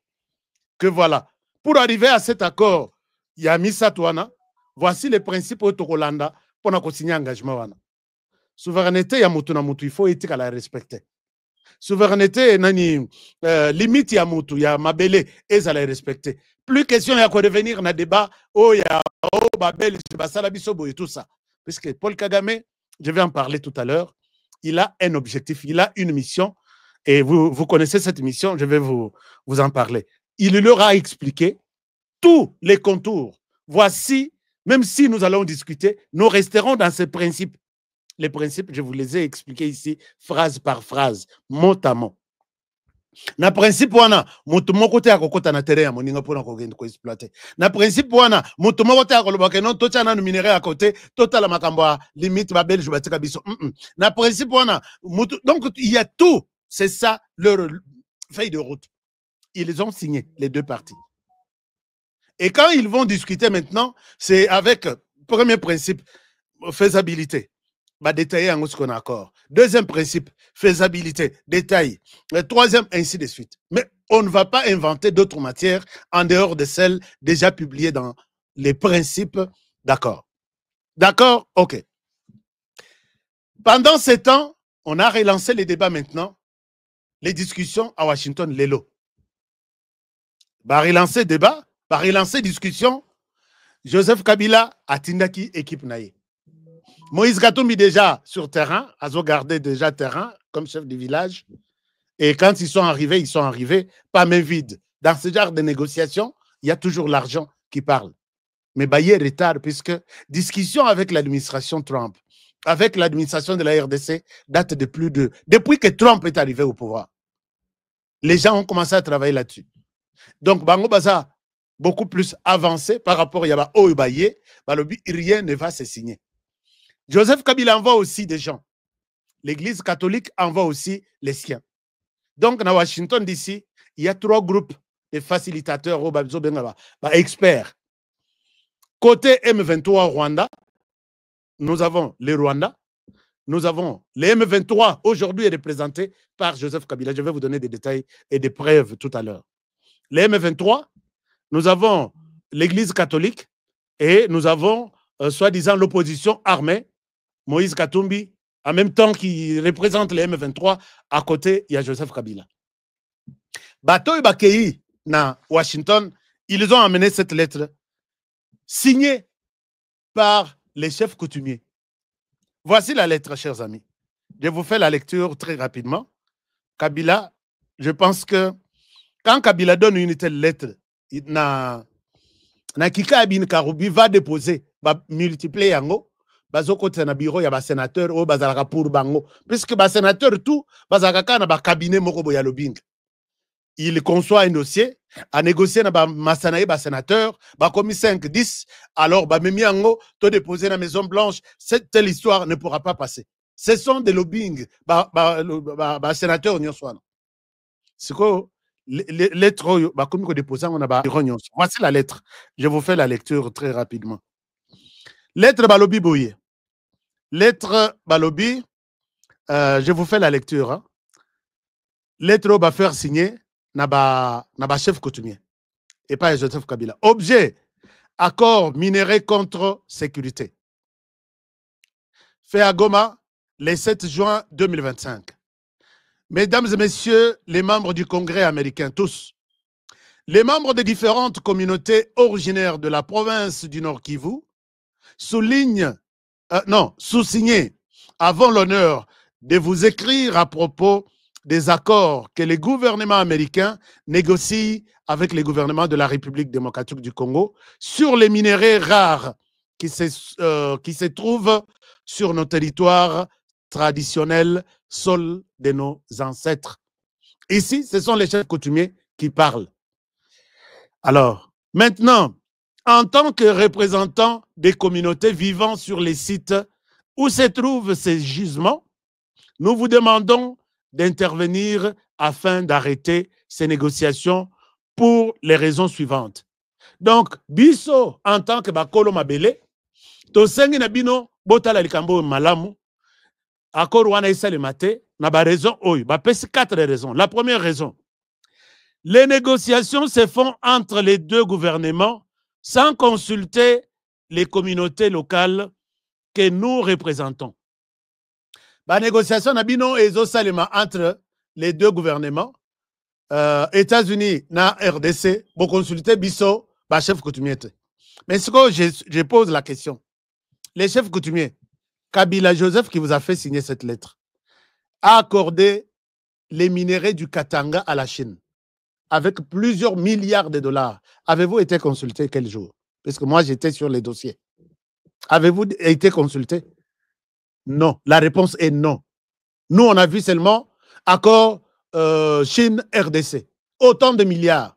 que voilà. Pour arriver à cet accord, il y a Misatouana. Voici les principes au Tokolanda pour signer un engagement. Souveraineté, il y a Moutou na Moutou, il faut éthique à la respecter. Souveraineté, limite, il y a Moutou, il y a Mabele, et ça la respecter. Plus question, il y a quoi revenir dans le débat, il y a Babel, Salabisobo et tout ça. Puisque Paul Kagame, je vais en parler tout à l'heure, il a un objectif, il a une mission, et vous connaissez cette mission, je vais vous en parler. Il leur a expliqué tous les contours. Voici, même si nous allons discuter, nous resterons dans ces principes. Les principes, je vous les ai expliqués ici, phrase par phrase, mot à mot. Na principe wana mutu moko te akokota na terrain ya moninga pona kokende ko exploiter. Na principe wana mutu moko te akolobaka non tocha na minerai à côté, totala makambo limite ba belge batika biso. Na principe wana mutu, donc il y a tout, c'est ça leur feuille de route. Ils ont signé les 2 parties. Et quand ils vont discuter maintenant, c'est avec premier principe faisabilité. détailler en ce qu'on a accord. Deuxième principe, faisabilité, détail. Le troisième, ainsi de suite. Mais on ne va pas inventer d'autres matières en dehors de celles déjà publiées dans les principes d'accord. D'accord? OK. Pendant ce temps, on a relancé les débats maintenant, les discussions à Washington, l'élo. Par relancer débat, par relancer discussion, Joseph Kabila a tindaki équipe naïe. Moïse Katumbi déjà sur terrain, a gardé déjà terrain comme chef du village. Et quand ils sont arrivés, pas main vide. Dans ce genre de négociations, il y a toujours l'argent qui parle. Mais il y a retard puisque discussion avec l'administration Trump, avec l'administration de la RDC, date de plus de... Depuis que Trump est arrivé au pouvoir, les gens ont commencé à travailler là-dessus. Donc, Bango Baza, beaucoup plus avancé par rapport à Yaba Oyobaye, rien ne va se signer. Joseph Kabila envoie aussi des gens. L'Église catholique envoie aussi les siens. Donc, à Washington, d'ici, il y a 3 groupes de facilitateurs, experts. Côté M23 Rwanda, nous avons les Rwandais. Nous avons les M23, aujourd'hui représentés par Joseph Kabila. Je vais vous donner des détails et des preuves tout à l'heure. Les M23, nous avons l'Église catholique et nous avons, soi-disant, l'opposition armée, Moïse Katumbi, en même temps qui représente les M23, à côté, il y a Joseph Kabila. Bato et Bakei, na Washington, ils ont amené cette lettre signée par les chefs coutumiers. Voici la lettre, chers amis. Je vous fais la lecture très rapidement. Kabila, je pense que quand Kabila donne une telle lettre, na Kika Abin Karoubi va déposer, va multiplier yango, bazo kote na bureau ya ba sénateur o bazalaka pour bango, puisque ba sénateur tout bazalaka na ba cabinet moko boya lobbying. Il conçoit un dossier, à négocier na ba masanaye ba sénateur, ba commis 5 10, alors ba memi yango to déposer na Maison Blanche, cette telle histoire ne pourra pas passer. Ce sont des lobbying ba sénateur nyoswana. C'est quoi lettre ba commis ko déposer on a ba nyos. Voici la lettre. Je vous fais la lecture très rapidement. Lettre balobi boye. Lettre balobi, je vous fais la lecture. Hein. Lettre va faire signer naba chef coutumier et pas Joseph Kabila. Objet, accord minéré contre sécurité. Fait à Goma le 7 juin 2025. Mesdames et messieurs, les membres du Congrès américain, tous, les membres des différentes communautés originaires de la province du Nord Kivu, sous-signé avant l'honneur de vous écrire à propos des accords que le gouvernement américain négocie avec le gouvernement de la République démocratique du Congo sur les minéraux rares qui se trouvent sur nos territoires traditionnels, sols de nos ancêtres. Ici, ce sont les chefs coutumiers qui parlent. Alors, maintenant, en tant que représentants des communautés vivant sur les sites où se trouvent ces gisements, nous vous demandons d'intervenir afin d'arrêter ces négociations pour les raisons suivantes. Donc, biso, en tant que bakolo mabele, to sengi na bino botala likambo malamu, akor wana isale mate, na ba raison oyo, ba pesi 4 raisons. La première raison, les négociations se font entre les deux gouvernements sans consulter les communautés locales que nous représentons. La négociation nabino ezo salema entre les deux gouvernements, États-Unis na RDC, pour consulter biso, ba chef coutumier. Mais ce que je pose la question, les chefs coutumiers, Kabila Joseph qui vous a fait signer cette lettre, a accordé les minéraux du Katanga à la Chine avec plusieurs milliards de dollars. Avez-vous été consulté quel jour? Parce que moi, j'étais sur les dossiers. Avez-vous été consulté? Non. La réponse est non. Nous, on a vu seulement accord Chine-RDC. Autant de milliards.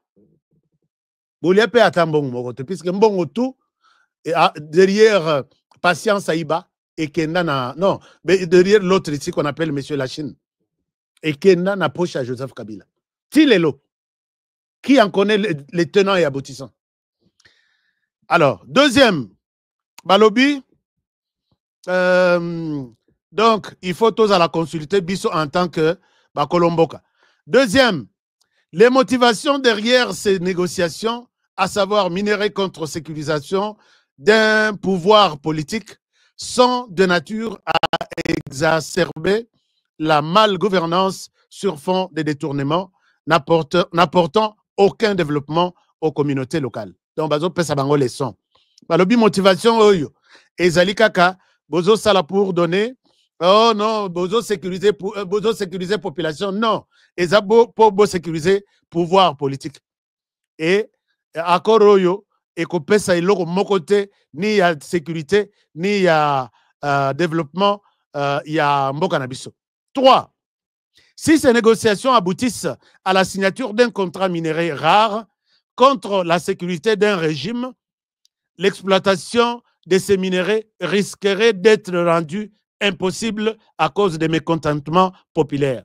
Puisque tout, derrière Patience Aïba et Kenda, non, mais derrière l'autre ici qu'on appelle Monsieur la Chine. Et Kenda n'a poche à Joseph Kabila. Tilelo. Qui en connaît les tenants et aboutissants? Alors, deuxième, Balobi, Donc, il faut tous à la consulter Bisso en tant que Colomboka. Deuxième, les motivations derrière ces négociations, à savoir minerai contre sécurisation d'un pouvoir politique, sont de nature à exacerber la malgouvernance sur fond de détournements, n'apportant aucun développement aux communautés locales. Donc, bazo pesa bango leçon. Balobi motivation oyo ezali kaka bozo sala pour donner oh non bozo sécuriser population non ezabo pour sécuriser pouvoir politique et accord oyo ekopesa iloko mokote ni ya sécurité ni ya développement ya mboka na biso. 3. Si ces négociations aboutissent à la signature d'un contrat minerai rare contre la sécurité d'un régime, l'exploitation de ces minéraux risquerait d'être rendue impossible à cause des mécontentements populaires.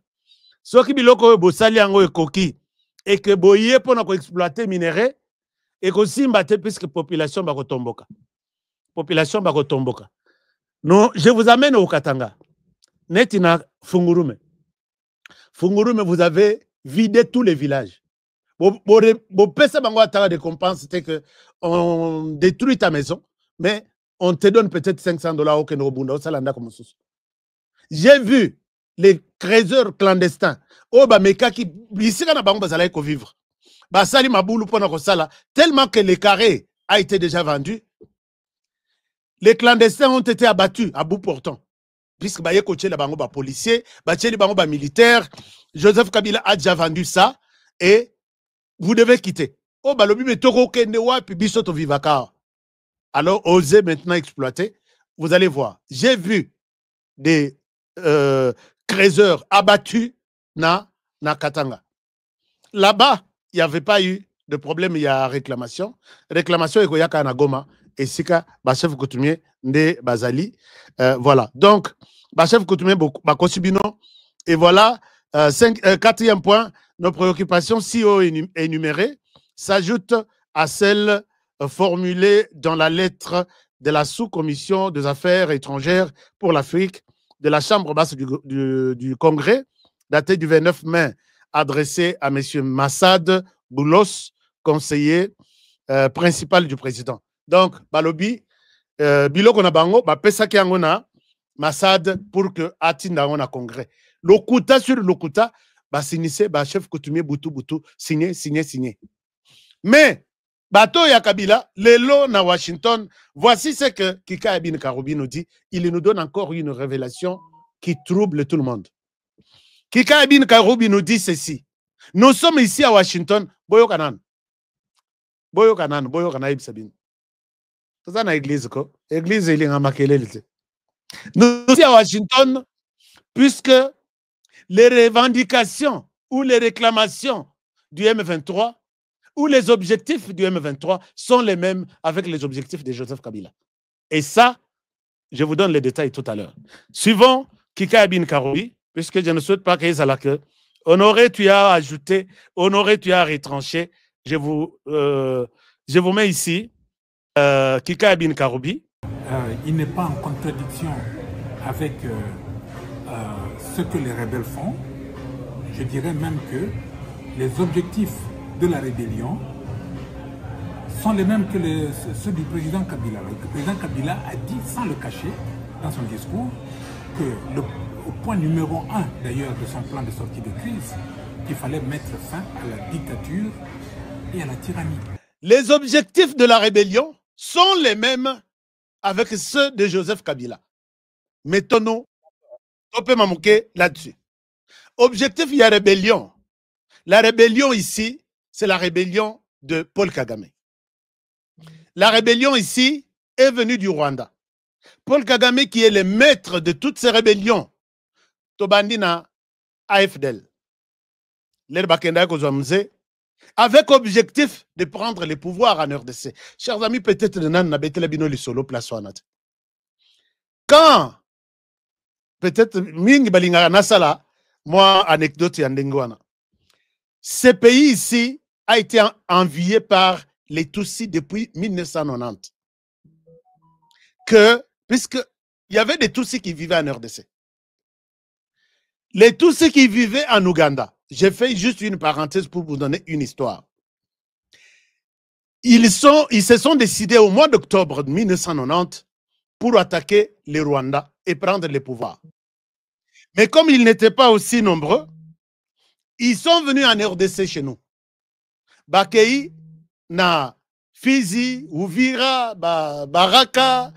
Ce qui biloko bosali yango ekoki et que boye pona ko exploiter minéraux et que simba te puisque population ba kotomboka. Population ba kotomboka. Non, je vous amène au Katanga. Netina Fungurume. Fungurume, vous avez vidé tous les villages. C'est que on détruit ta maison, mais on te donne peut-être $500 au Kenobunda, au Salanda comme ça. J'ai vu les creuseurs clandestins. Oh, bah, mais qui ici, on a besoin de vivre. Bah, ça, tellement que les carrés a été déjà vendu. Les clandestins ont été abattus à bout portant. Puisque bah, coaché la bango, bah, policier, bah, bango, militaire. Joseph Kabila a déjà vendu ça et vous devez quitter. Oh, bah, le but est puis bisoto vivaka. Alors, osez maintenant exploiter. Vous allez voir. J'ai vu des creuseurs abattus na Katanga. Là-bas, il n'y avait pas eu de problème, il y a réclamation. Réclamation, il y a na Goma. Et Sika, chef coutumier, Nde Bazali. Voilà. Donc, chef coutumier, Bakosibino. Et voilà, 4e point, nos préoccupations si haut énumérées s'ajoutent à celles formulées dans la lettre de la sous-commission des affaires étrangères pour l'Afrique de la Chambre basse du Congrès, datée du 29 mai, adressée à M. Massad Boulos, conseiller principal du président. Donc, Balobi, Biloko na bango, pesaki angona Massad pour que atinda on a congrès. Lokuta sur Lokuta, signissé, chef coutumier Boutou, signé. Mais, bateau ya Kabila, lelo na Washington, voici ce que Kika Ebin Karoubi nous dit. Il nous donne encore une révélation qui trouble tout le monde. Kika Ebin Karoubi nous dit ceci. Nous sommes ici à Washington, Boyo Kanan Sabine. C'est ça, l'église, quoi. L'église, il est en Makelele. Nous sommes ici à Washington, puisque les revendications ou les réclamations du M23 ou les objectifs du M23 sont les mêmes avec les objectifs de Joseph Kabila. Et ça, je vous donne les détails tout à l'heure. Suivons Kika Ebin Karoubi, puisque je ne souhaite pas qu'il y ait la queue. Honoré, tu as ajouté, Honoré, tu as retranché. Je vous mets ici Kika Ebin Karoubi. Il n'est pas en contradiction avec ce que les rebelles font. Je dirais même que les objectifs de la rébellion sont les mêmes que ceux du président Kabila. Le président Kabila a dit, sans le cacher, dans son discours, que au point numéro 1 d'ailleurs de son plan de sortie de crise, qu'il fallait mettre fin à la dictature et à la tyrannie. Les objectifs de la rébellion sont les mêmes avec ceux de Joseph Kabila. Mettons-nous, on peut m'amouquer là-dessus. Objectif, il y a rébellion. La rébellion ici, c'est la rébellion de Paul Kagame. La rébellion ici est venue du Rwanda. Paul Kagame qui est le maître de toutes ces rébellions. Tobandina AFDL. Avec objectif de prendre le pouvoir en RDC. Chers amis, peut-être quand peut-être Ming Balinga Nasala, moi, anecdote Yandengwana. Ce pays ici a été envié par les Tutsis depuis 1990. Puisqu'il y avait des Tutsis qui vivaient en RDC. Les Tutsis qui vivaient en Ouganda, j'ai fait juste une parenthèse pour vous donner une histoire. Ils se sont décidés au mois d'octobre 1990 pour attaquer le Rwanda et prendre le pouvoir. Mais comme ils n'étaient pas aussi nombreux, ils sont venus en RDC chez nous. Bakei, na Fizi, Uvira, Baraka,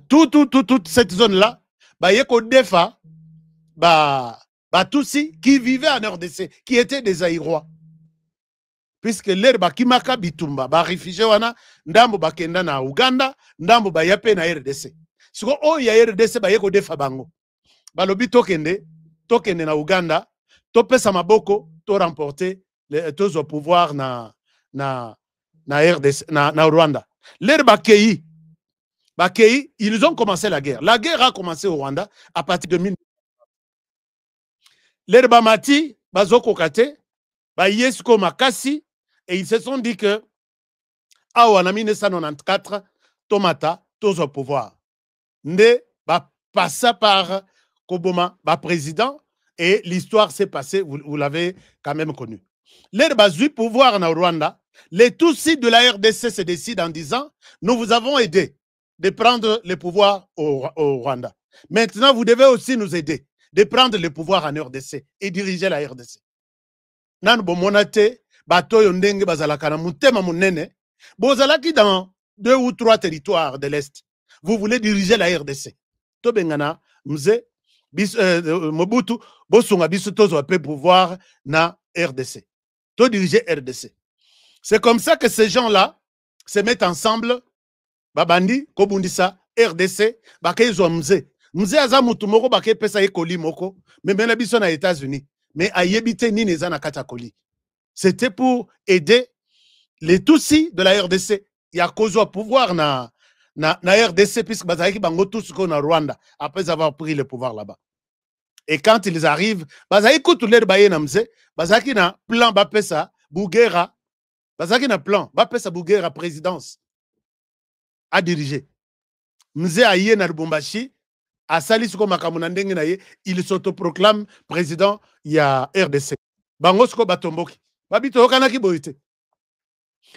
toute cette zone-là, Yeko Defa, Tutsi qui vivaient en RDC, qui étaient des Aïrois. Puisque l'herbe Kimaka Bitumba, réfugié wana, ndambo bakenda na Uganda, ndambo yape na RDC. Siko o ya RDC Yeko Defa bango. Balobi tokende na Uganda, topesa maboko, to remporter tous au pouvoir na RDC, na Rwanda. L'herbe Bakei, ils ont commencé la guerre. La guerre a commencé au Rwanda à partir de 1900. L'herbe Mati, Bazoko Kate, Yesko Makasi, et ils se sont dit que, en 1994, Tomata, tous au pouvoir. Nde, passa par Koboma, président, et l'histoire s'est passée, vous l'avez quand même connu. L'herbe du pouvoir en Rwanda, les Tutsis de la RDC se décident en disant, nous vous avons aidé de prendre le pouvoir au Rwanda. Maintenant, vous devez aussi nous aider de prendre le pouvoir en RDC et diriger la RDC. Nan bomonate, batoyo ndenge bazalaka na mutema munene, bozalaki dans 2 ou 3 territoires de l'Est. Vous voulez diriger la RDC. Tobengana, mze, Mobutu, bosunga biso tozo ape pouvoir na RDC. To diriger RDC. C'est comme ça que ces gens-là se mettent ensemble, babandi, kobundisa, RDC, bakeizwa mze. Mze aza mutu moko bake pesa ekoli moko, mais mena biso na États-Unis. Mais ayebite ni neza na katakoli. C'était pour aider les Tutsis de la RDC. Il y a kozo pouvoir na RDC puisque bazaki bango tous ko na Rwanda après avoir pris le pouvoir là-bas. Et quand ils arrivent, bazaki kutu leur baye na mze, bazaki na plan bapesa Bugera, bazaki na plan bapesa Bugera présidence à diriger. Mze aye na Lubumbashi, à Salisuko Makamuna ndenge na ye, il s'autoproclame président ya RDC. Bangosko batomboki. Babito kanaki boite.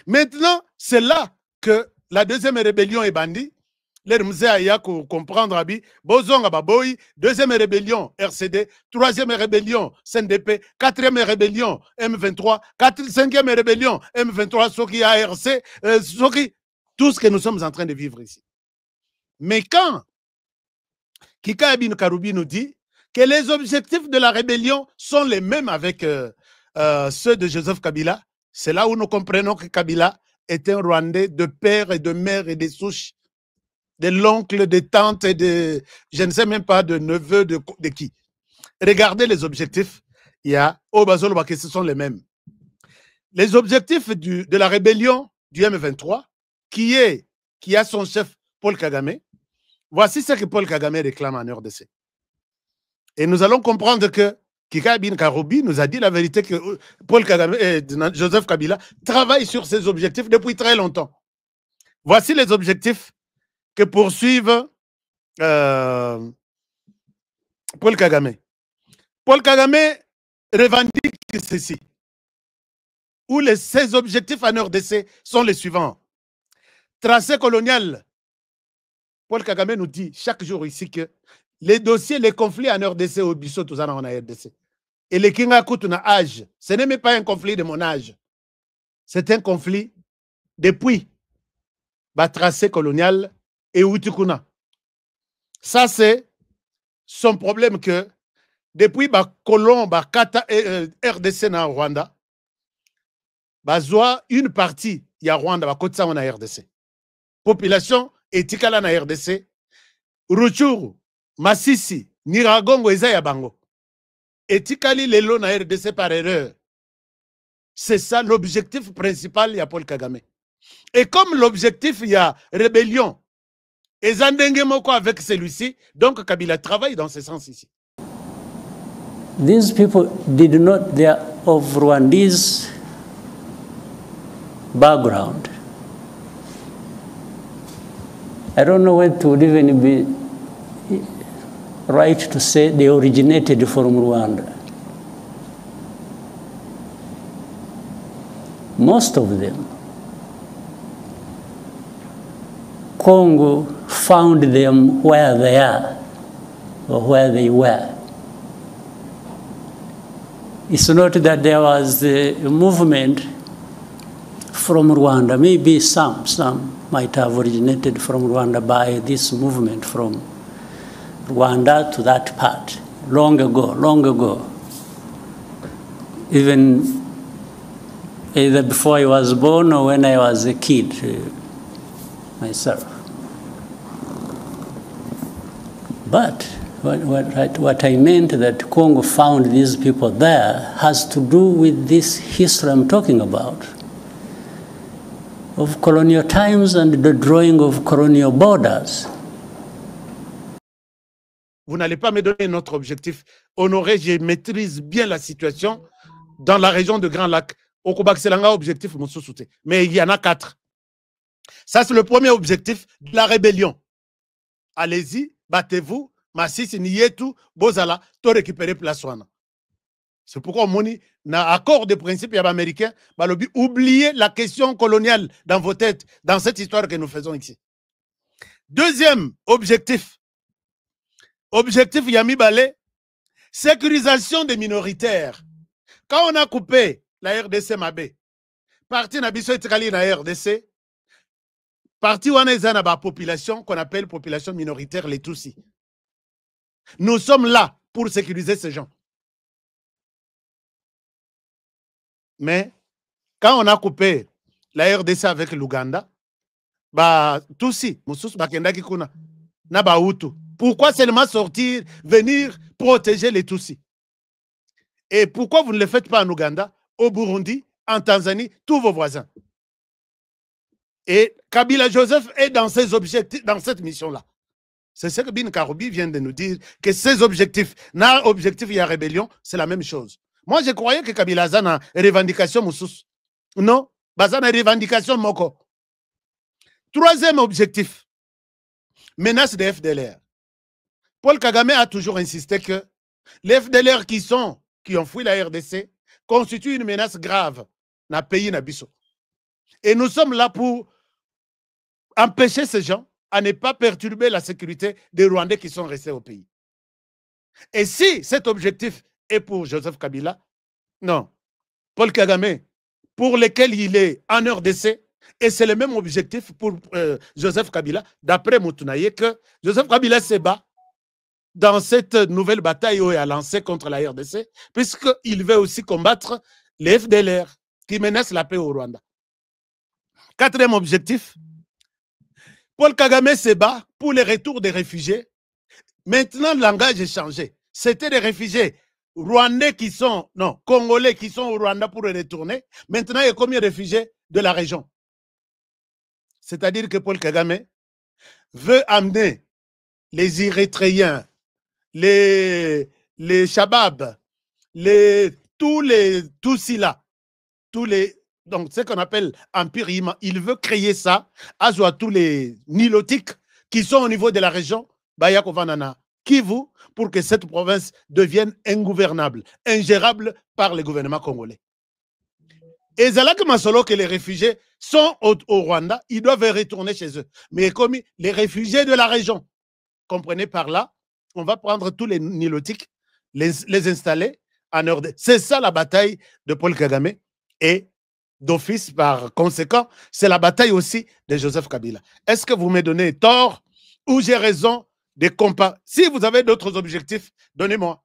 Maintenant, c'est là que la deuxième rébellion est bandie. Les Mze aya comprendre abi bozonga baboy, deuxième rébellion RCD, troisième rébellion CNDP, quatrième rébellion M23, cinquième rébellion M23 Soki ARC, Soki tout ce que nous sommes en train de vivre ici. Mais quand Kika Abin Karoubi nous dit que les objectifs de la rébellion sont les mêmes avec ceux de Joseph Kabila, c'est là où nous comprenons que Kabila est un Rwandais de père et de mère et de souches, de l'oncle, de tante et de, je ne sais même pas, de neveu de qui. Regardez les objectifs, il y a Obazolo Baké, ce sont les mêmes. Les objectifs de la rébellion du M23, qui a son chef Paul Kagame. Voici ce que Paul Kagame réclame en RDC. Et nous allons comprendre que Kika Bin Karoubi nous a dit la vérité que Paul Kagame et Joseph Kabila travaillent sur ces objectifs depuis très longtemps. Voici les objectifs que poursuivent Paul Kagame. Paul Kagame revendique ceci. Où ces objectifs en RDC sont les suivants. Tracé colonial. Paul Kagame nous dit chaque jour ici que les dossiers, les conflits en RDC au Bissot, tout ça en RDC. Et les Kinga coûtent un âge. Ce n'est même pas un conflit de mon âge. C'est un conflit depuis le tracé colonial et Outikuna. Ça, c'est son problème que depuis le colon, Kata RDC dans Rwanda, une partie, il y a Rwanda, il y a RDC. Population etikala na RDC, Ruchuru, Masisi, Niragongo, Ezaya Bango. Etikali lelo na RDC par erreur. C'est ça l'objectif principal, il y a Paul Kagame. Et comme l'objectif, il y a rébellion, et Zandenge Moko avec celui-ci, donc Kabila travaille dans ce sens ici. These people did not, they are of Rwandese background. I don't know where to even be right to say they originated from Rwanda. Most of them, Congo found them where they are or where they were. It's not that there was a movement from Rwanda. Maybe some might have originated from Rwanda by this movement from Rwanda to that part, long ago. Even either before I was born or when I was a kid myself. But what I meant that Congo found these people there has to do with this history I'm talking about, of colonial times and the drawing of colonial borders. Vous n'allez pas me donner notre objectif. Honoré, je maîtrise bien la situation dans la région de Grand Lac. Au Québec, c'est l'objectif, mais il y en a 4. Ça, c'est le premier objectif de la rébellion. Allez-y, battez-vous, Massisi, Nietou, Bozala, tout récupérer place. C'est pourquoi on dit, dans l'accord de principe américain, oubliez la question coloniale dans vos têtes, dans cette histoire que nous faisons ici. Deuxième objectif, Yami Balé, sécurisation des minoritaires. Quand on a coupé la RDC Mabé, parti Nabiso Etikali na RDC, parti Wanezana ba population qu'on appelle population minoritaire, les Tutsis. Nous sommes là pour sécuriser ces gens. Mais quand on a coupé la RDC avec l'Ouganda, bah Tutsi, Moussous Bakenda Kikuna, Naba Hutu. Pourquoi seulement sortir, venir protéger les Tutsis? Et pourquoi vous ne le faites pas en Ouganda, au Burundi, en Tanzanie, tous vos voisins? Et Kabila Joseph est dans ses objectifs, dans cette mission-là. C'est ce que Bin Karoubi vient de nous dire, que ses objectifs, n'a objectif et rébellion, c'est la même chose. Moi, je croyais que Kabila Zana revendication Moussous. Non, Bazana revendication Moko. Troisième objectif, menace des FDLR. Paul Kagame a toujours insisté que les FDLR qui ont fui la RDC constituent une menace grave dans le pays Nabiso. Et nous sommes là pour empêcher ces gens à ne pas perturber la sécurité des Rwandais qui sont restés au pays. Et si cet objectif est pour Joseph Kabila, non. Paul Kagame, pour lequel il est en RDC, et c'est le même objectif pour Joseph Kabila, d'après Moutunaye, que Joseph Kabila se bat dans cette nouvelle bataille où il a lancé contre la RDC, puisqu'il veut aussi combattre les FDLR qui menacent la paix au Rwanda. Quatrième objectif, Paul Kagame se bat pour le retour des réfugiés. Maintenant, le langage est changé. C'était des réfugiés rwandais qui sont, non, congolais qui sont au Rwanda pour retourner. Maintenant, il y a combien de réfugiés de la région? C'est-à-dire que Paul Kagame veut amener les Érythréens, les Shabab, tous Tutsis là, donc ce qu'on appelle Empire Yima, il veut créer ça à tous les Nilotiques qui sont au niveau de la région, Bayakovanana, Kivu, pour que cette province devienne ingouvernable, ingérable par le gouvernement congolais. Et Zalak Masolo, que les réfugiés sont au Rwanda, ils doivent retourner chez eux. Mais comme les réfugiés de la région, comprenez par là, on va prendre tous les Nilotiques, les installer en RDC. C'est ça la bataille de Paul Kagame. Et d'office, par conséquent, c'est la bataille aussi de Joseph Kabila. Est-ce que vous me donnez tort ou j'ai raison de comparer? Si vous avez d'autres objectifs, donnez-moi.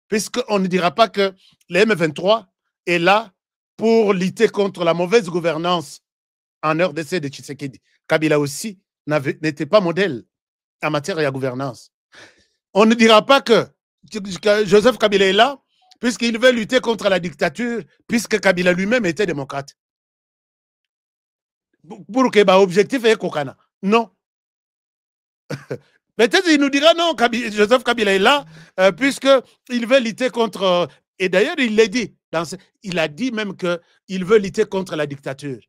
Puisqu'on ne dira pas que le M23 est là pour lutter contre la mauvaise gouvernance en RDC de Tshisekedi. Kabila aussi n'était pas modèle en matière de gouvernance. On ne dira pas que Joseph Kabila est là puisqu'il veut lutter contre la dictature, puisque Kabila lui-même était démocrate. Pour que l'objectif est Kokana. Non. Peut-être qu'il nous dira non, Joseph Kabila est là, puisqu'il veut lutter contre... Et d'ailleurs, il l'a dit. Il a dit même qu'il veut lutter contre la dictature.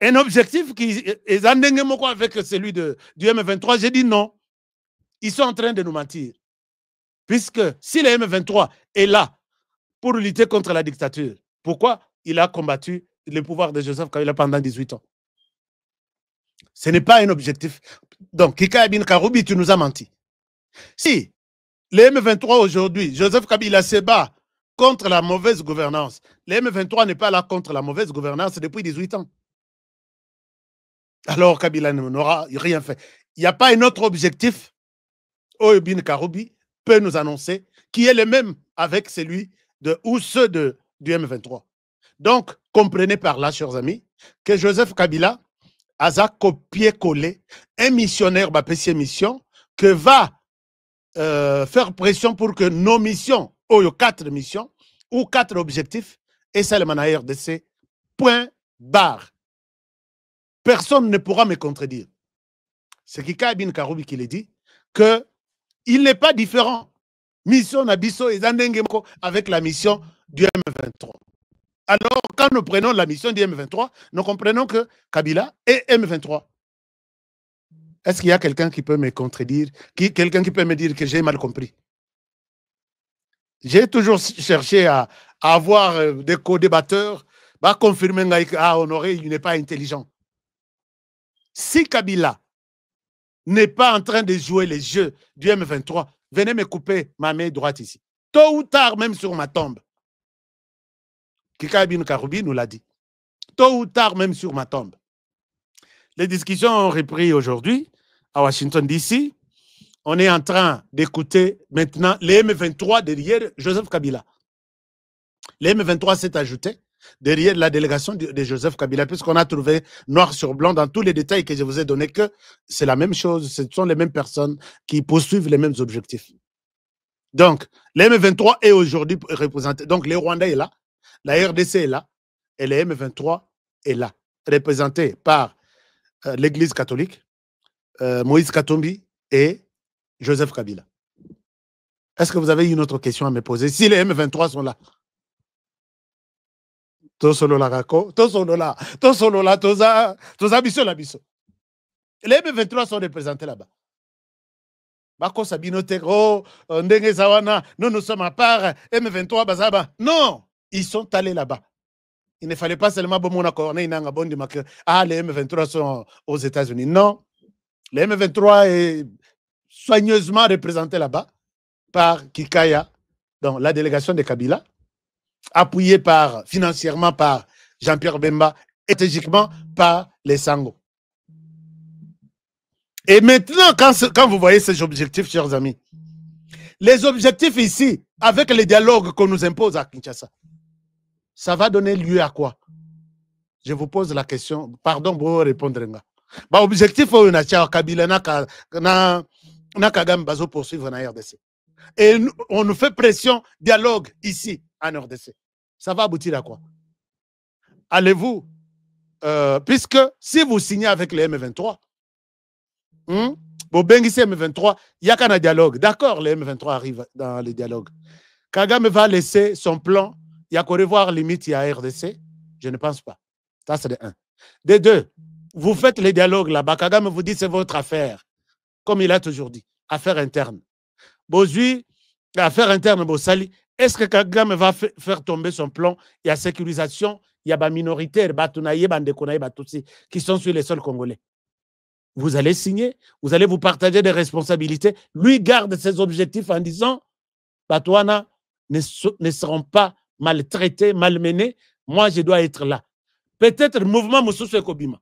Un objectif qui est avec celui du M23, j'ai dit non. Ils sont en train de nous mentir. Puisque si le M23 est là pour lutter contre la dictature, pourquoi il a combattu le pouvoir de Joseph Kabila pendant 18 ans? Ce n'est pas un objectif. Donc, Kika Ibn Karoubi, tu nous as menti. Si le M23 aujourd'hui, Joseph Kabila se bat contre la mauvaise gouvernance, le M23 n'est pas là contre la mauvaise gouvernance depuis 18 ans. Alors Kabila n'aura rien fait. Il n'y a pas un autre objectif, Ibn Karoubi peut nous annoncer, qui est le même avec celui ou ceux du M23. Donc, comprenez par là, chers amis, que Joseph Kabila a copié-collé un missionnaire, mission, que va faire pression pour que nos missions, 4 missions, ou 4 objectifs, et ça le manager RDC, point barre. Personne ne pourra me contredire. C'est Kika Ibn Karoubi qui le dit, qu'il n'est pas différent. Mission Nabiso et Zandengemko avec la mission du M23. Alors, quand nous prenons la mission du M23, nous comprenons que Kabila est M23. Est-ce qu'il y a quelqu'un qui peut me contredire, quelqu'un qui peut me dire que j'ai mal compris? J'ai toujours cherché à avoir des co-débatteurs, à confirmer Honoré, il n'est pas intelligent. Si Kabila n'est pas en train de jouer les jeux du M23, venez me couper ma main droite ici. Tôt ou tard, même sur ma tombe. Kika Ibn Karoubi nous l'a dit. Tôt ou tard, même sur ma tombe. Les discussions ont repris aujourd'hui à Washington, D.C. On est en train d'écouter maintenant les M23 derrière Joseph Kabila. Les M23 s'est ajouté derrière la délégation de Joseph Kabila, puisqu'on a trouvé noir sur blanc dans tous les détails que je vous ai donnés que c'est la même chose, ce sont les mêmes personnes qui poursuivent les mêmes objectifs. Donc, les M23 est aujourd'hui représenté. Donc, le Rwanda est là, la RDC est là, et le M23 est là, représenté par l'Église catholique, Moïse Katumbi et Joseph Kabila. Est-ce que vous avez une autre question à me poser? Si les M23 sont là, les M23 sont représentés là-bas. Nous, nous sommes à part, M23, Bazaba. Non, ils sont allés là-bas. Il ne fallait pas seulement les M23 sont aux États-Unis. Non, les M23 est soigneusement représenté là-bas par Kikaya, donc la délégation de Kabila, appuyée financièrement par Jean-Pierre Bemba, et stratégiquement par les Sango. Et maintenant, quand vous voyez ces objectifs, chers amis, les objectifs ici, avec les dialogues qu'on nous impose à Kinshasa, ça va donner lieu à quoi? Je vous pose la question. Pardon pour répondre. L'objectif, c'est Kabila na Kagame Bazo poursuivre en RDC. Et on nous fait pression, dialogue ici en RDC. Ça va aboutir à quoi? Allez-vous, puisque si vous signez avec les M23, vous bengissez M23, il n'y a qu'un dialogue. D'accord, les M23 arrivent dans le dialogue. Kagame va laisser son plan. Il y a qu'à revoir limite, il y a RDC. Je ne pense pas. Ça, c'est de 1. De 2, vous faites les dialogues là-bas. Kagame vous dit c'est votre affaire. Comme il a toujours dit. Affaire interne. Bozui, affaire interne, Bossali. Est-ce que Kagame va faire tomber son plan? Il y a sécurisation, il y a des minoritaires, qui sont sur les sols congolais. Vous allez signer, vous allez vous partager des responsabilités. Lui garde ses objectifs en disant Batouana ne seront pas maltraités, malmenés. Moi, je dois être là. Peut-être le mouvement Moussous et Kobima.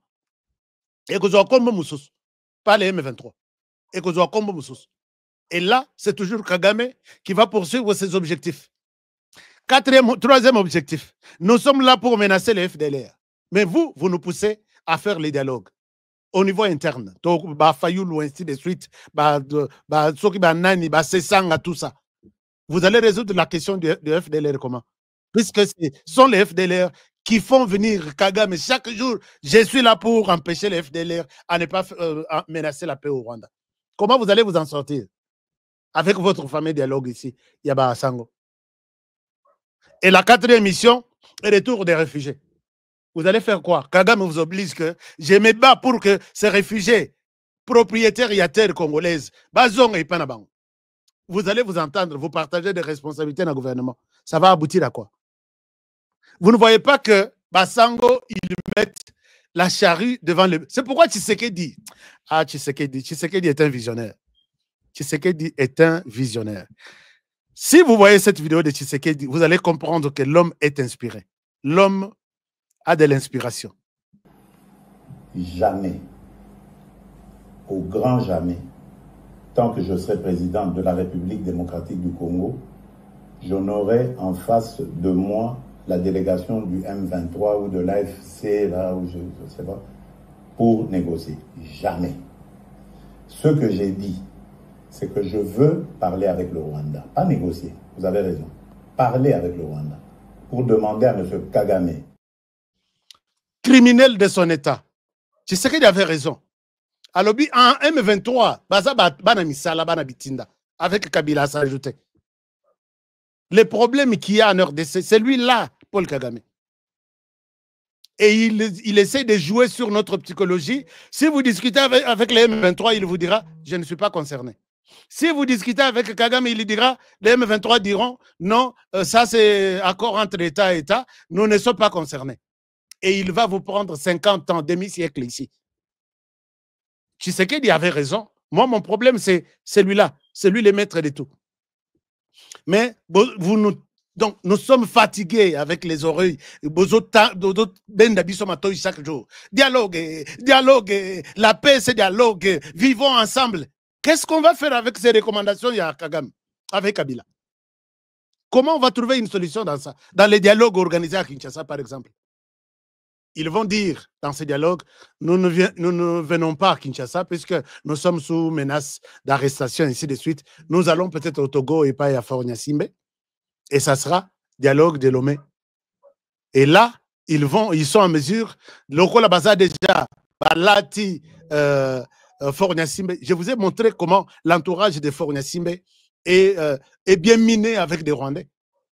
Et que vous avez comme Moussous. Pas les M23. Et que vous avez comme Moussous. Et là, c'est toujours Kagame qui va poursuivre ses objectifs. Troisième objectif. Nous sommes là pour menacer les FDLR. Mais vous nous poussez à faire les dialogues. Au niveau interne, Fayoulou, ainsi de suite, tout ça. Vous allez résoudre la question du FDLR comment? Puisque ce sont les FDLR qui font venir Kagame chaque jour. Je suis là pour empêcher les FDLR à ne pas menacer la paix au Rwanda. Comment vous allez vous en sortir? Avec votre fameux dialogue ici, Yaba Sango. Et la 4e mission, est le retour des réfugiés. Vous allez faire quoi? Kagame vous oblige que je me bats pour que ces réfugiés propriétaires et terre congolaise, vous allez vous entendre, vous partagez des responsabilités dans le gouvernement. Ça va aboutir à quoi? Vous ne voyez pas que Basango, ils mettent la charrue devant le... C'est pourquoi Tshisekedi... Ah, Tshisekedi est un visionnaire. Tshisekedi est un visionnaire. Si vous voyez cette vidéo de Tshisekedi, vous allez comprendre que l'homme est inspiré. L'homme a de l'inspiration. Jamais, au grand jamais, tant que je serai président de la République démocratique du Congo, je n'aurai en face de moi la délégation du M23 ou de l'AFC, là où je ne sais pas, pour négocier. Jamais. Ce que j'ai dit, c'est que je veux parler avec le Rwanda. Pas négocier, vous avez raison. Parler avec le Rwanda pour demander à M. Kagame. Criminel de son État. Tu sais qu'il avait raison. Alors, en M23, avec Kabila, ça a ajouté. Les problèmes qu'il y a en RDC, c'est lui-là, Paul Kagame. Et il essaie de jouer sur notre psychologie. Si vous discutez avec les M23, il vous dira, je ne suis pas concerné. Si vous discutez avec Kagame, il dira, les M23 diront, non, ça c'est accord entre État et État, nous ne sommes pas concernés. Et il va vous prendre 50 ans, demi-siècle ici. Tshisekedi avait raison. Moi, mon problème, c'est celui-là. C'est lui le maître de tout. Mais donc, nous sommes fatigués avec les oreilles. Chaque jour. Dialogue, la paix, c'est dialogue. Vivons ensemble. Qu'est-ce qu'on va faire avec ces recommandations, Kagame, avec Kabila? Comment on va trouver une solution dans ça? Dans les dialogues organisés à Kinshasa, par exemple. Ils vont dire dans ces dialogues, nous ne venons pas à Kinshasa puisque nous sommes sous menace d'arrestation, ainsi de suite. Nous allons peut-être au Togo et pas à Fort-Nyassimbe. Et ça sera dialogue de Lomé. Et là, ils sont en mesure, le la baza déjà, Balati, Fort-Nyassimbe. Je vous ai montré comment l'entourage de Fort-Nyassimbe est bien miné avec des Rwandais.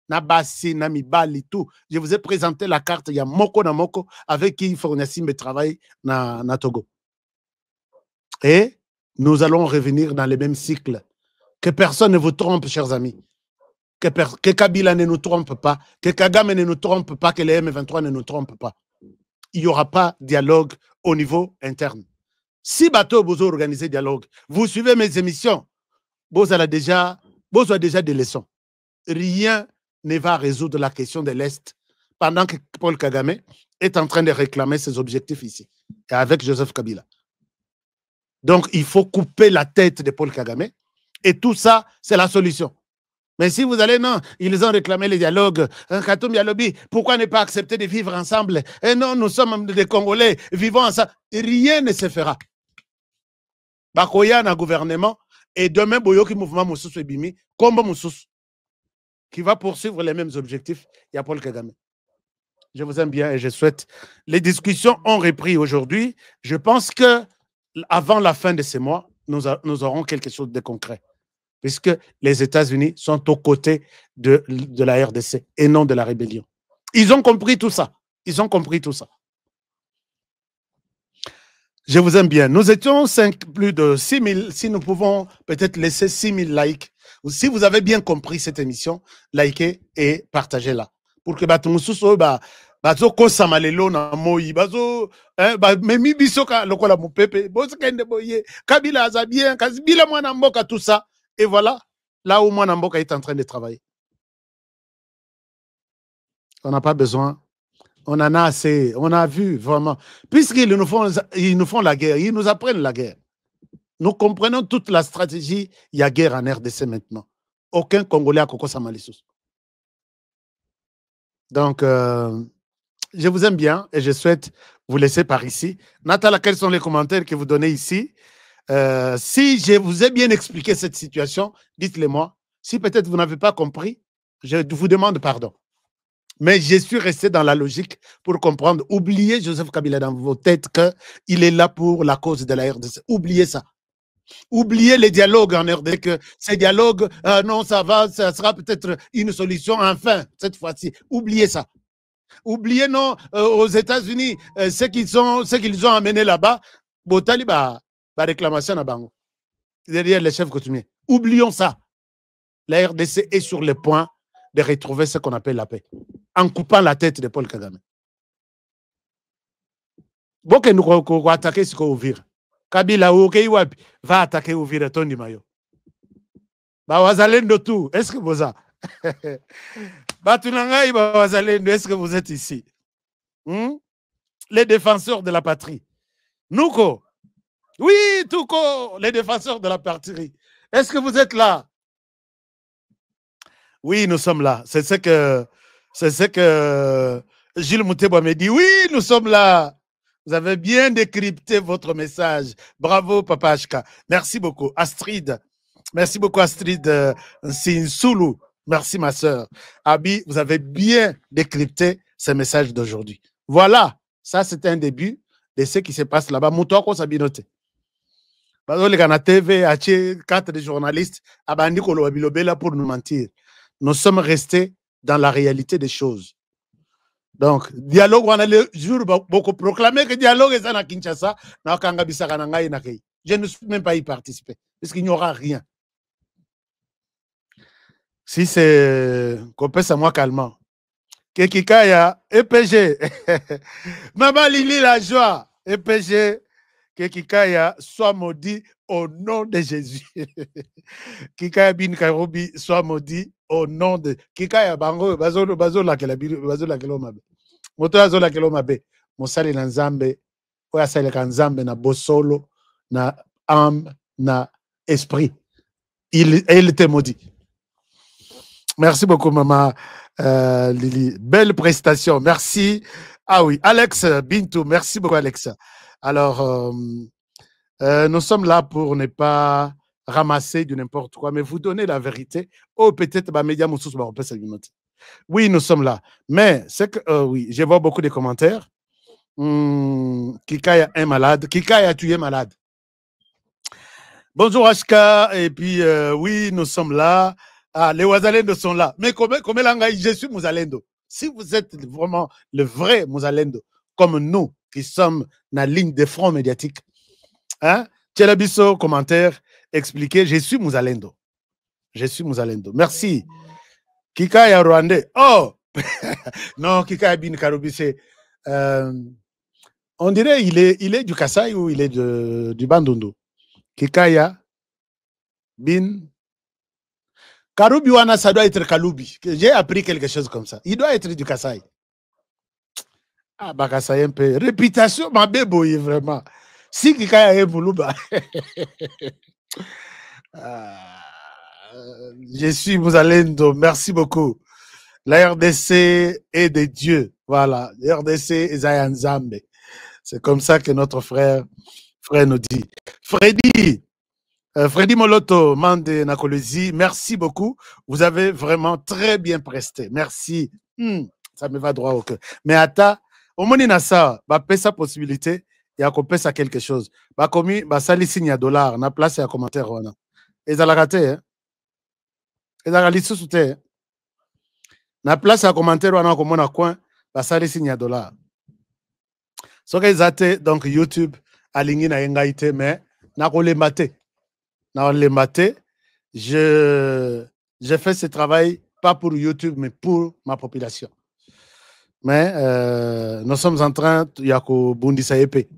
Nabasi, Namibali, tout. Je vous ai présenté la carte, il y a Moko na Moko avec qui Fort-Nyassimbe travaille na Togo. Et nous allons revenir dans les mêmes cycles. Que personne ne vous trompe, chers amis. Que Kabila ne nous trompe pas, que Kagame ne nous trompe pas, que les M23 ne nous trompent pas. Il n'y aura pas de dialogue au niveau interne. Si Bateau vous organisez dialogue, vous suivez mes émissions, vous avez déjà des leçons. Rien ne va résoudre la question de l'Est pendant que Paul Kagame est en train de réclamer ses objectifs ici, et avec Joseph Kabila. Donc, il faut couper la tête de Paul Kagame, et tout ça, c'est la solution. Mais si vous allez, non, ils ont réclamé les dialogues, pourquoi ne pas accepter de vivre ensemble? Et non, nous sommes des Congolais, vivons ensemble. Rien ne se fera. Bakoya na gouvernement, et demain, Boyoki Mouvement Moussous Ebimi, Kombo Moussous, qui va poursuivre les mêmes objectifs. Il y a Paul Kagame. Je vous aime bien et je souhaite. Les discussions ont repris aujourd'hui. Je pense que avant la fin de ce mois, nous aurons quelque chose de concret. Puisque les États-Unis sont aux côtés de la RDC et non de la rébellion. Ils ont compris tout ça. Ils ont compris tout ça. Je vous aime bien. Nous étions plus de 6 000. Si nous pouvons peut-être laisser 6 000 likes. Si vous avez bien compris cette émission, likez et partagez-la. Pour que Batumoussou bazo kosamalelo na moi bazo memi bisoka lokola mupepe bozo kende boye Kabila azabien Kabila mwana mboka tout ça et voilà là où mwana mboka est en train de travailler. On n'a pas besoin, on en a assez, on a vu vraiment puisqu'ils nous font la guerre, ils nous apprennent la guerre. Nous comprenons toute la stratégie, il y a guerre en RDC maintenant. Aucun Congolais a Koko Samalissous. Donc je vous aime bien et je souhaite vous laisser par ici. Nathalie, quels sont les commentaires que vous donnez ici? Si je vous ai bien expliqué cette situation, dites-le moi. Si peut-être vous n'avez pas compris, je vous demande pardon. Mais je suis resté dans la logique pour comprendre. Oubliez Joseph Kabila dans vos têtes qu'il est là pour la cause de la RDC. Oubliez ça. Oubliez les dialogues en RDC, que ces dialogues, non, ça sera peut-être une solution enfin, cette fois-ci. Oubliez ça. Oubliez, non, aux États-Unis, ce qu'ils ont amené là-bas, Botali, la réclamation à Bango. Derrière les chefs coutumiers. Oublions ça. La RDC est sur le point de retrouver ce qu'on appelle la paix. En coupant la tête de Paul Kagame. Bon que nous attaquer ce qu'on vire. Kabila va attaquer Uvira Tondi Mayo. Wazalendo tout. Est-ce que vous êtes est-ce que vous êtes ici? Les défenseurs de la patrie. Nouko. Oui, Touko, les défenseurs de la patrie. Est-ce que vous êtes là? Oui, nous sommes là. C'est ce que Gilles Mouteba me dit. Oui, nous sommes là. Vous avez bien décrypté votre message. Bravo, Papa HK. Merci beaucoup. Astrid. Merci beaucoup, Astrid Sinsulu. Merci, ma sœur. Abi, vous avez bien décrypté ce message d'aujourd'hui. Voilà. Ça, c'est un début de ce qui se passe là-bas. Moutouako Sabinote. Les TV, 4 journalistes, pour nous mentir. Nous sommes restés dans la réalité des choses. Donc, dialogue, on a le jour beaucoup proclamé que dialogue est à Kinshasa. Je ne suis même pas y participer, parce qu'il n'y aura rien. Si c'est qu'on ça moi calmement. Kekikaya, EPG. Maman Lili la joie. EPG, Kekikaya, soit maudit au nom de Jésus. Kikaya bin Karobi, soit maudit au nom de Kikaya Bango, Bazo la Kelomabe. Moto la Kelomabe. Mosali na Nzambe, oya sali ka Nzambe na bosolo, na âme, na esprit. Il était maudit. Merci beaucoup, maman Lili. Belle prestation. Merci. Ah oui, Alex Bintou. Merci beaucoup, Alex. Alors, nous sommes là pour ne pas ramasser du n'importe quoi, mais vous donner la vérité. Oh, peut-être, média Moussous, oui, nous sommes là. Mais, c'est que, oui, je vois beaucoup de commentaires. Kikaya est malade. Kikaya, tu es malade. Bonjour, HK. Et puis, oui, nous sommes là. Ah, les Wazalendo sont là. Mais comme je suis Mouzalendo. Si vous êtes vraiment le vrai Mouzalendo, comme nous qui sommes dans la ligne de front médiatique, hein? Tchelabiso, commentaire, expliquez, je suis Mouzalendo. Je suis Mouzalendo. Merci. Kikaya Rwandais. Oh! Non, Kikaya Bin Karoubi, c'est. On dirait il est du Kasaï ou il est du Bandundu. Kikaya Bin Karoubi Wana, ça doit être Kaloubi. J'ai appris quelque chose comme ça. Il doit être du Kasaï. Ah, bah Kasaï un peu. Réputation, ma béboye, vraiment. Si Kikaya est Moulouba. Je suis Mouzalendo. Merci beaucoup. La RDC est de Dieu. Voilà. La RDC est Zayan Zambe. C'est comme ça que notre frère nous dit. Freddy Moloto, Mande Nakolezi, merci beaucoup. Vous avez vraiment très bien presté. Merci. Ça me va droit au cœur. Mais attends, au moins, il y a ça, sa possibilité, il y a qu'on paie ça quelque chose. Comme ça, il signe $, on a placé un commentaire. Et ça l'a raté. Hein? Et ça l'a raté. On a placé un commentaire, on a comme on a coin, ça, il signe $. Ce qu'ils ont donc YouTube, aligné na yengaïté, mais n'a pas les maté. Dans les matés, je fais ce travail pas pour YouTube, mais pour ma population. Mais nous sommes en train, Yako Bundisa Epé.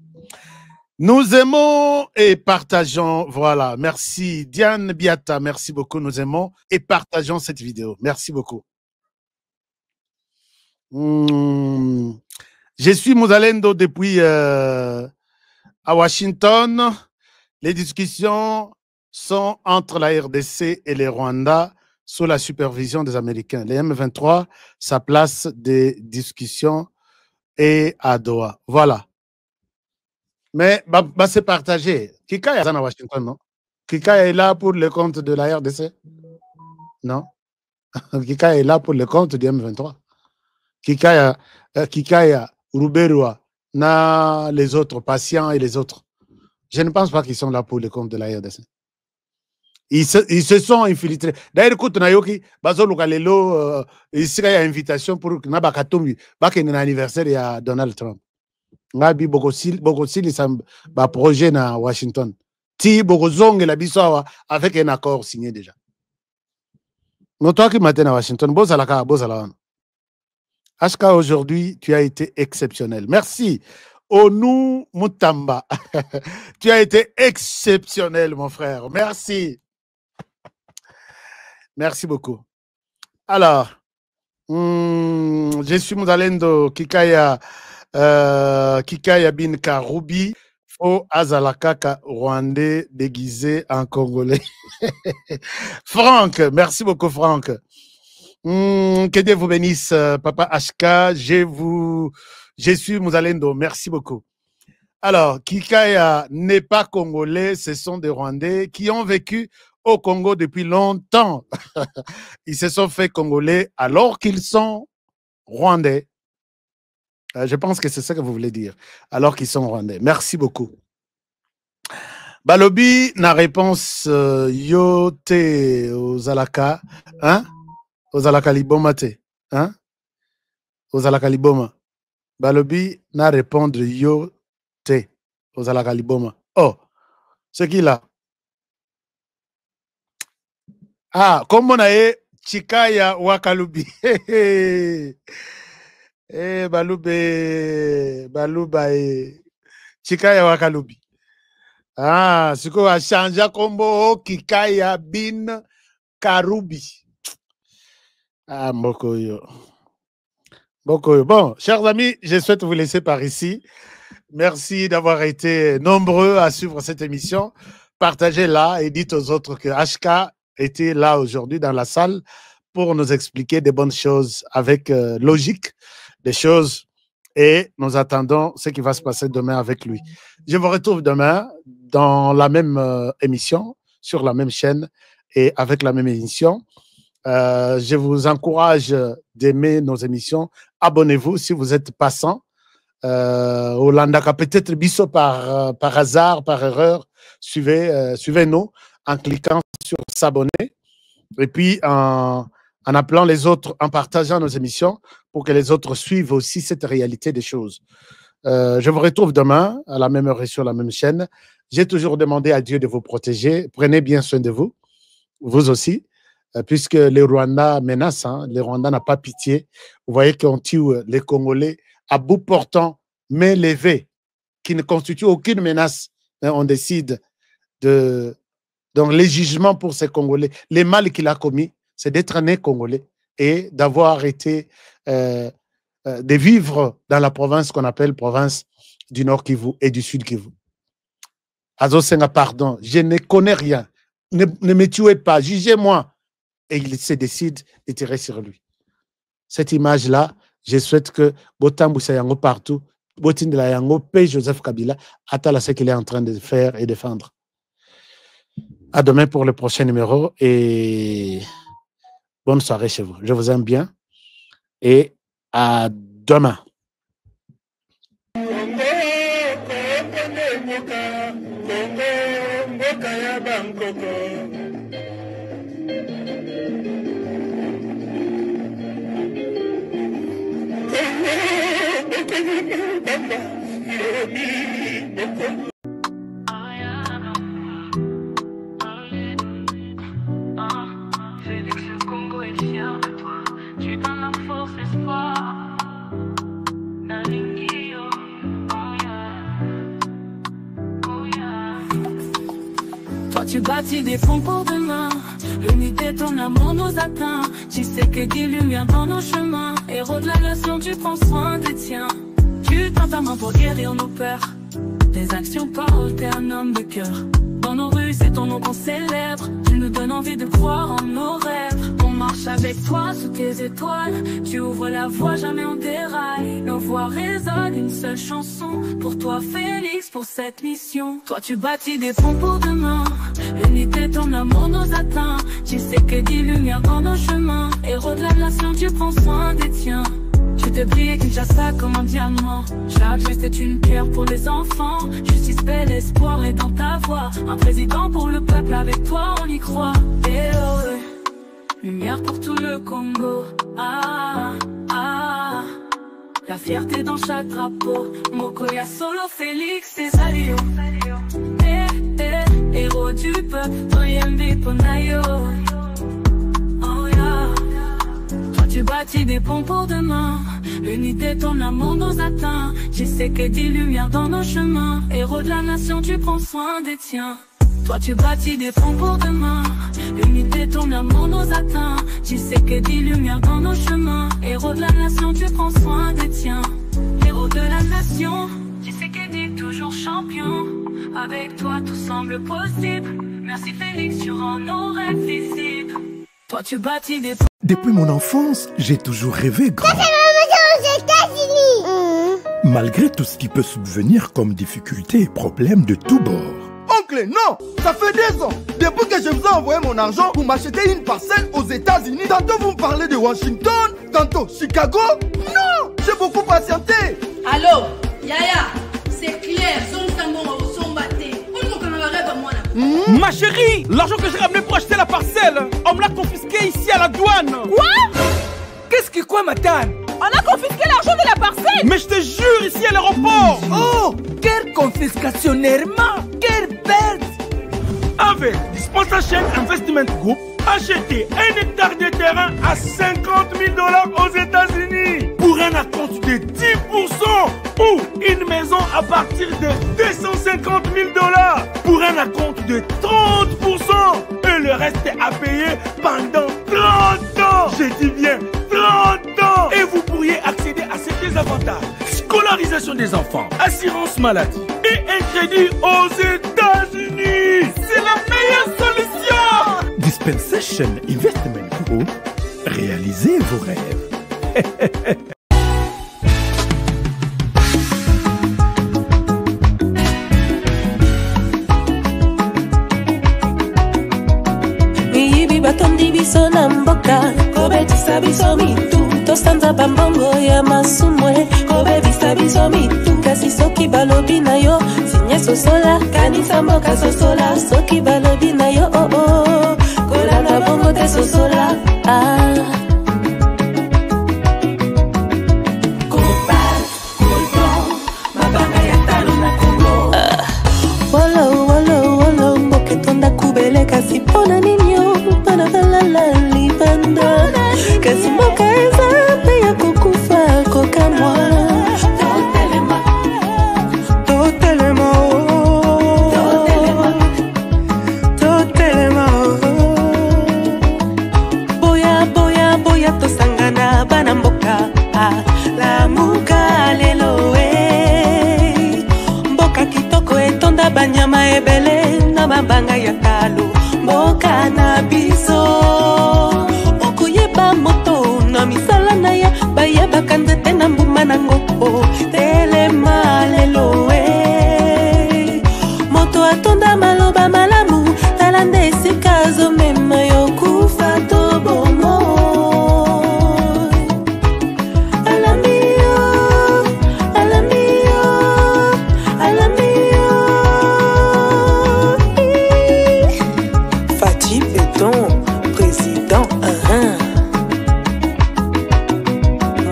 Nous aimons et partageons, voilà, merci Diane Biata, merci beaucoup, nous aimons et partageons cette vidéo. Merci beaucoup. Je suis Mouzalendo depuis à Washington. Les discussions sont entre la RDC et les Rwanda sous la supervision des Américains. Les M23, ça place des discussions et à Doha. Voilà. Mais c'est partagé. Kika est à Washington, non? Kika est là pour le compte de la RDC? Non. Kika est là pour le compte du M23. Kika est Ruberua, na les autres patients et les autres. Je ne pense pas qu'ils sont là pour le compte de la RDC. Ils se sont infiltrés. D'ailleurs, écoute, Nayoki, ici, il y a une invitation pour Nabakatombi, un anniversaire à Donald Trump. Nabi Bogosili, c'est un projet à Washington. Ti Bogozong et la Bissawa avec un accord signé déjà. Mais toi qui m'attends à Washington, Bozalaka, Bozalawan. HK, aujourd'hui, tu as été exceptionnel. Merci. Onu Mutamba. Tu as été exceptionnel, mon frère. Merci. Merci beaucoup. Alors, je suis Mouzalendo Kikaya Bin Karoubi. Faux Azalakaka Rwandais déguisé en Congolais. Franck, merci beaucoup, Franck. Que Dieu vous bénisse, Papa HK. Je suis Mouzalendo. Merci beaucoup. Alors, Kikaya n'est pas congolais, ce sont des Rwandais qui ont vécu au Congo depuis longtemps. Ils se sont fait congolais alors qu'ils sont rwandais. Je pense que c'est ça que vous voulez dire. Alors qu'ils sont rwandais. Merci beaucoup. Balobi, na réponse yote aux Alaka. Hein? Aux Alaka Liboma te. Hein? Aux Alaka Liboma. Balobi, na répondre yote aux Alaka Liboma. Oh, c'est qui là? Ah, comme on a eu Chikaya Wakalubi. Baluba Chikaya Wakalubi. Ah, c'est quoi? Chanja Kombo Kikaya Bin Karubi. Ah, Mokoyo. Mokoyo. Bon, chers amis, je souhaite vous laisser par ici. Merci d'avoir été nombreux à suivre cette émission. Partagez-la et dites aux autres que HK était là aujourd'hui dans la salle pour nous expliquer des bonnes choses avec logique, des choses, et nous attendons ce qui va se passer demain avec lui. Je vous retrouve demain dans la même émission, sur la même chaîne et avec la même émission. Je vous encourage d'aimer nos émissions. Abonnez-vous si vous êtes passant. Holandaka, peut-être biso par hasard, par erreur, suivez-nous en cliquant sur s'abonner et puis en appelant les autres, en partageant nos émissions pour que les autres suivent aussi cette réalité des choses. Je vous retrouve demain à la même heure et sur la même chaîne. J'ai toujours demandé à Dieu de vous protéger. Prenez bien soin de vous, vous aussi, puisque les Rwandais menacent. Hein, les Rwandais n'ont pas pitié. Vous voyez qu'on tue les Congolais à bout portant, main levée, qui ne constitue aucune menace. On décide de... Donc, les jugements pour ces Congolais, les mal qu'il a commis, c'est d'être né Congolais et d'avoir été, de vivre dans la province qu'on appelle province du Nord Kivu et du Sud Kivu. Azosenga, pardon, je ne connais rien. Ne me tuez pas, jugez-moi. Et il se décide de tirer sur lui. Cette image-là, je souhaite que Botambu Sayango partout, Botindela Yango paye Joseph Kabila, attends ce qu'il est en train de faire et défendre. À demain pour le prochain numéro et bonne soirée chez vous. Je vous aime bien et à demain. Toi tu bâtis des fonds pour demain. L'unité de ton amour nous atteint. Tu sais que des lumières dans nos chemins. Héros de la nation, tu prends soin des tiens. Tu tends ta main pour guérir nos peurs. Tes actions parlent, t'es un homme de cœur. Dans nos rues, c'est ton nom qu'on célèbre. Tu nous donnes envie de croire en nos rêves. On marche avec toi sous tes étoiles. Tu ouvres la voie, jamais on déraille. Nos voix résonnent, une seule chanson. Pour toi Félix, pour cette mission. Toi tu bâtis des ponts pour demain. L'unité de ton amour nous atteint. Tu sais que des lumières dans nos chemins. Héros de la nation, tu prends soin des tiens. Tu te brilles Kinshasa comme un diamant. Chaque geste est une pierre pour les enfants. Justice, paix, l'espoir est dans ta voix. Un président pour le peuple, avec toi on y croit. Et lumière pour tout le Congo. Ah, ah. La fierté dans chaque drapeau. Mokoya Solo, Félix et Salio. héros du peuple, Toyembe Ponayo. Oh yeah. Toi tu bâtis des ponts pour demain, l'unité ton amour nous atteint. Tu sais que des lumières dans nos chemins, héros de la nation tu prends soin des tiens. Toi tu bâtis des ponts pour demain, l'unité ton amour nous atteint. Tu sais que des lumières dans nos chemins, héros de la nation tu prends soin des tiens. Héros de la nation, tu sais que t'es toujours champion. Avec toi tout semble possible. Merci Félix, tu rends nos rêves visibles. Toi tu bâtis des ponts. Depuis mon enfance, j'ai toujours rêvé grand. aux États-Unis. Malgré tout ce qui peut subvenir comme difficultés et problèmes de tous bords. Oncle, non, ça fait 2 ans. Depuis que je vous ai envoyé mon argent pour m'acheter une parcelle aux États-Unis, tantôt vous me parlez de Washington, tantôt Chicago. Non, j'ai beaucoup patienté. Allô, Yaya, c'est clair, Ma chérie, l'argent que j'ai ramené pour acheter la parcelle, on me l'a confisqué ici à la douane. Quoi? Qu'est-ce que quoi, madame? On a confisqué l'argent de la parcelle? Mais je te jure, ici à l'aéroport. Oh, quelle confiscationnairement, quelle perte. Avec Dispensation Investment Group, achetez 1 hectare de terrain à 50 000 $ aux États-Unis pour un acompte de 10% ou une maison à partir de 250 000 $ pour un acompte de 30% et le reste est à payer pendant 30 ans. Je dis bien 30 ans. Et vous pourriez accéder à ces désavantages: scolarisation des enfants, assurance maladie et un crédit aux États-Unis. C'est la meilleure solution. Dispensation Investment Group, réalisez vos rêves. Miyibi batondi biso na mboka, kobetisa biso mitu, tosanza bambongo ya masumwe, kobebisa biso mitu. Kasi soki balobi na yo sinye sosola, kanisa mboka sosola. Soki balobi na yo oh oh, kolanda bongo te sosola. Wolo wolo wolo mboke tonda kubele kasi pona ninyo pana balala libanda kasi mboka eza pe ya kokufa kokamwa. Boya boya boya tosangana bana mboka la muka lelo mboka kitoko etonda banyama ebele na mabanga ya talo. Mboka na biso okoyeba moto na misala na ya bayebaka nzete na mbuma na ngoko. Telema lelo moto atonda maloba malamu, tala nde esika azomema yo kufa to bomo.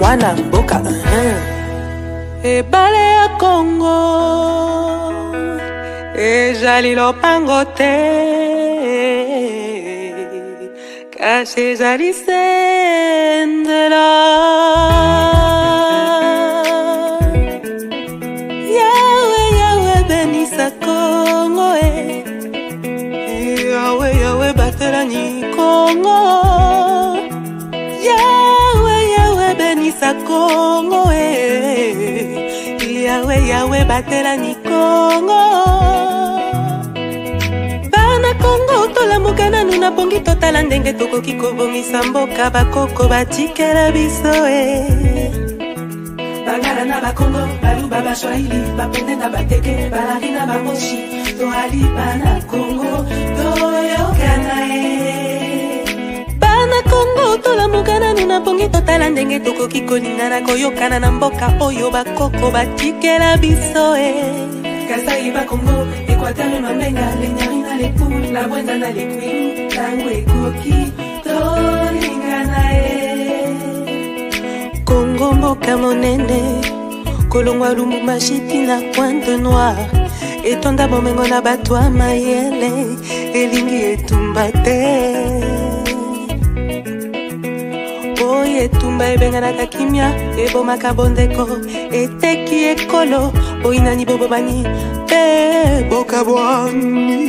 Mwana mboka ebale ya Congo ezali lopango te, kasi ezali sendela. Yawe yawe benisa Congo Yawe yawe batelani Congo. Benisa Congo Yawe yawe batelani Congo. Bana Congo tolamuka nanu na bongi totala ndenge tokoki kobongisa mboka bakoko batikela biso Bangala na bakongo baluba bashwahili bapende na bateke balari na bamoshi toali bana Congo toyokana Congo tolamuka nanu na bongi totala ndenge tokoki kolingana koyokana na mboka oyo bakoko batikela biso Kasai bakongo Equateur Mamenga lenyari na lepu la bwenza na lekwi tango ekoki tolingana Congo mboka monene kolongwa Lumumbashi na Pointe Noire etonda bomengo na bato ya mayele elingi etumba te oyo etumba ebenganaka kimia ebomaka bondeko eteki ekolo oyinani bobomani mpe bokabwani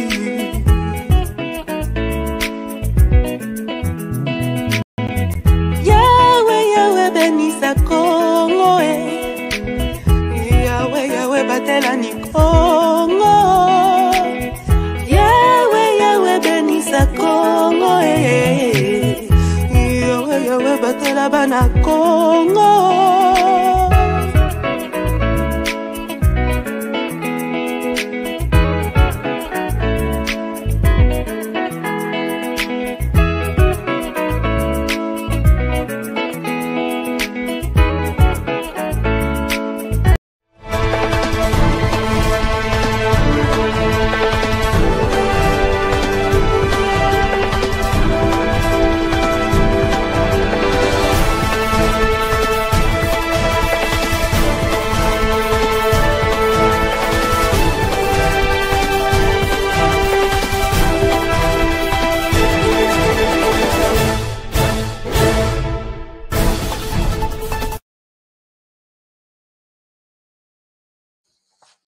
yawe benisa Kongo yawe batela ni Kongo yawe benisa Kongo yawe batela bana Kongo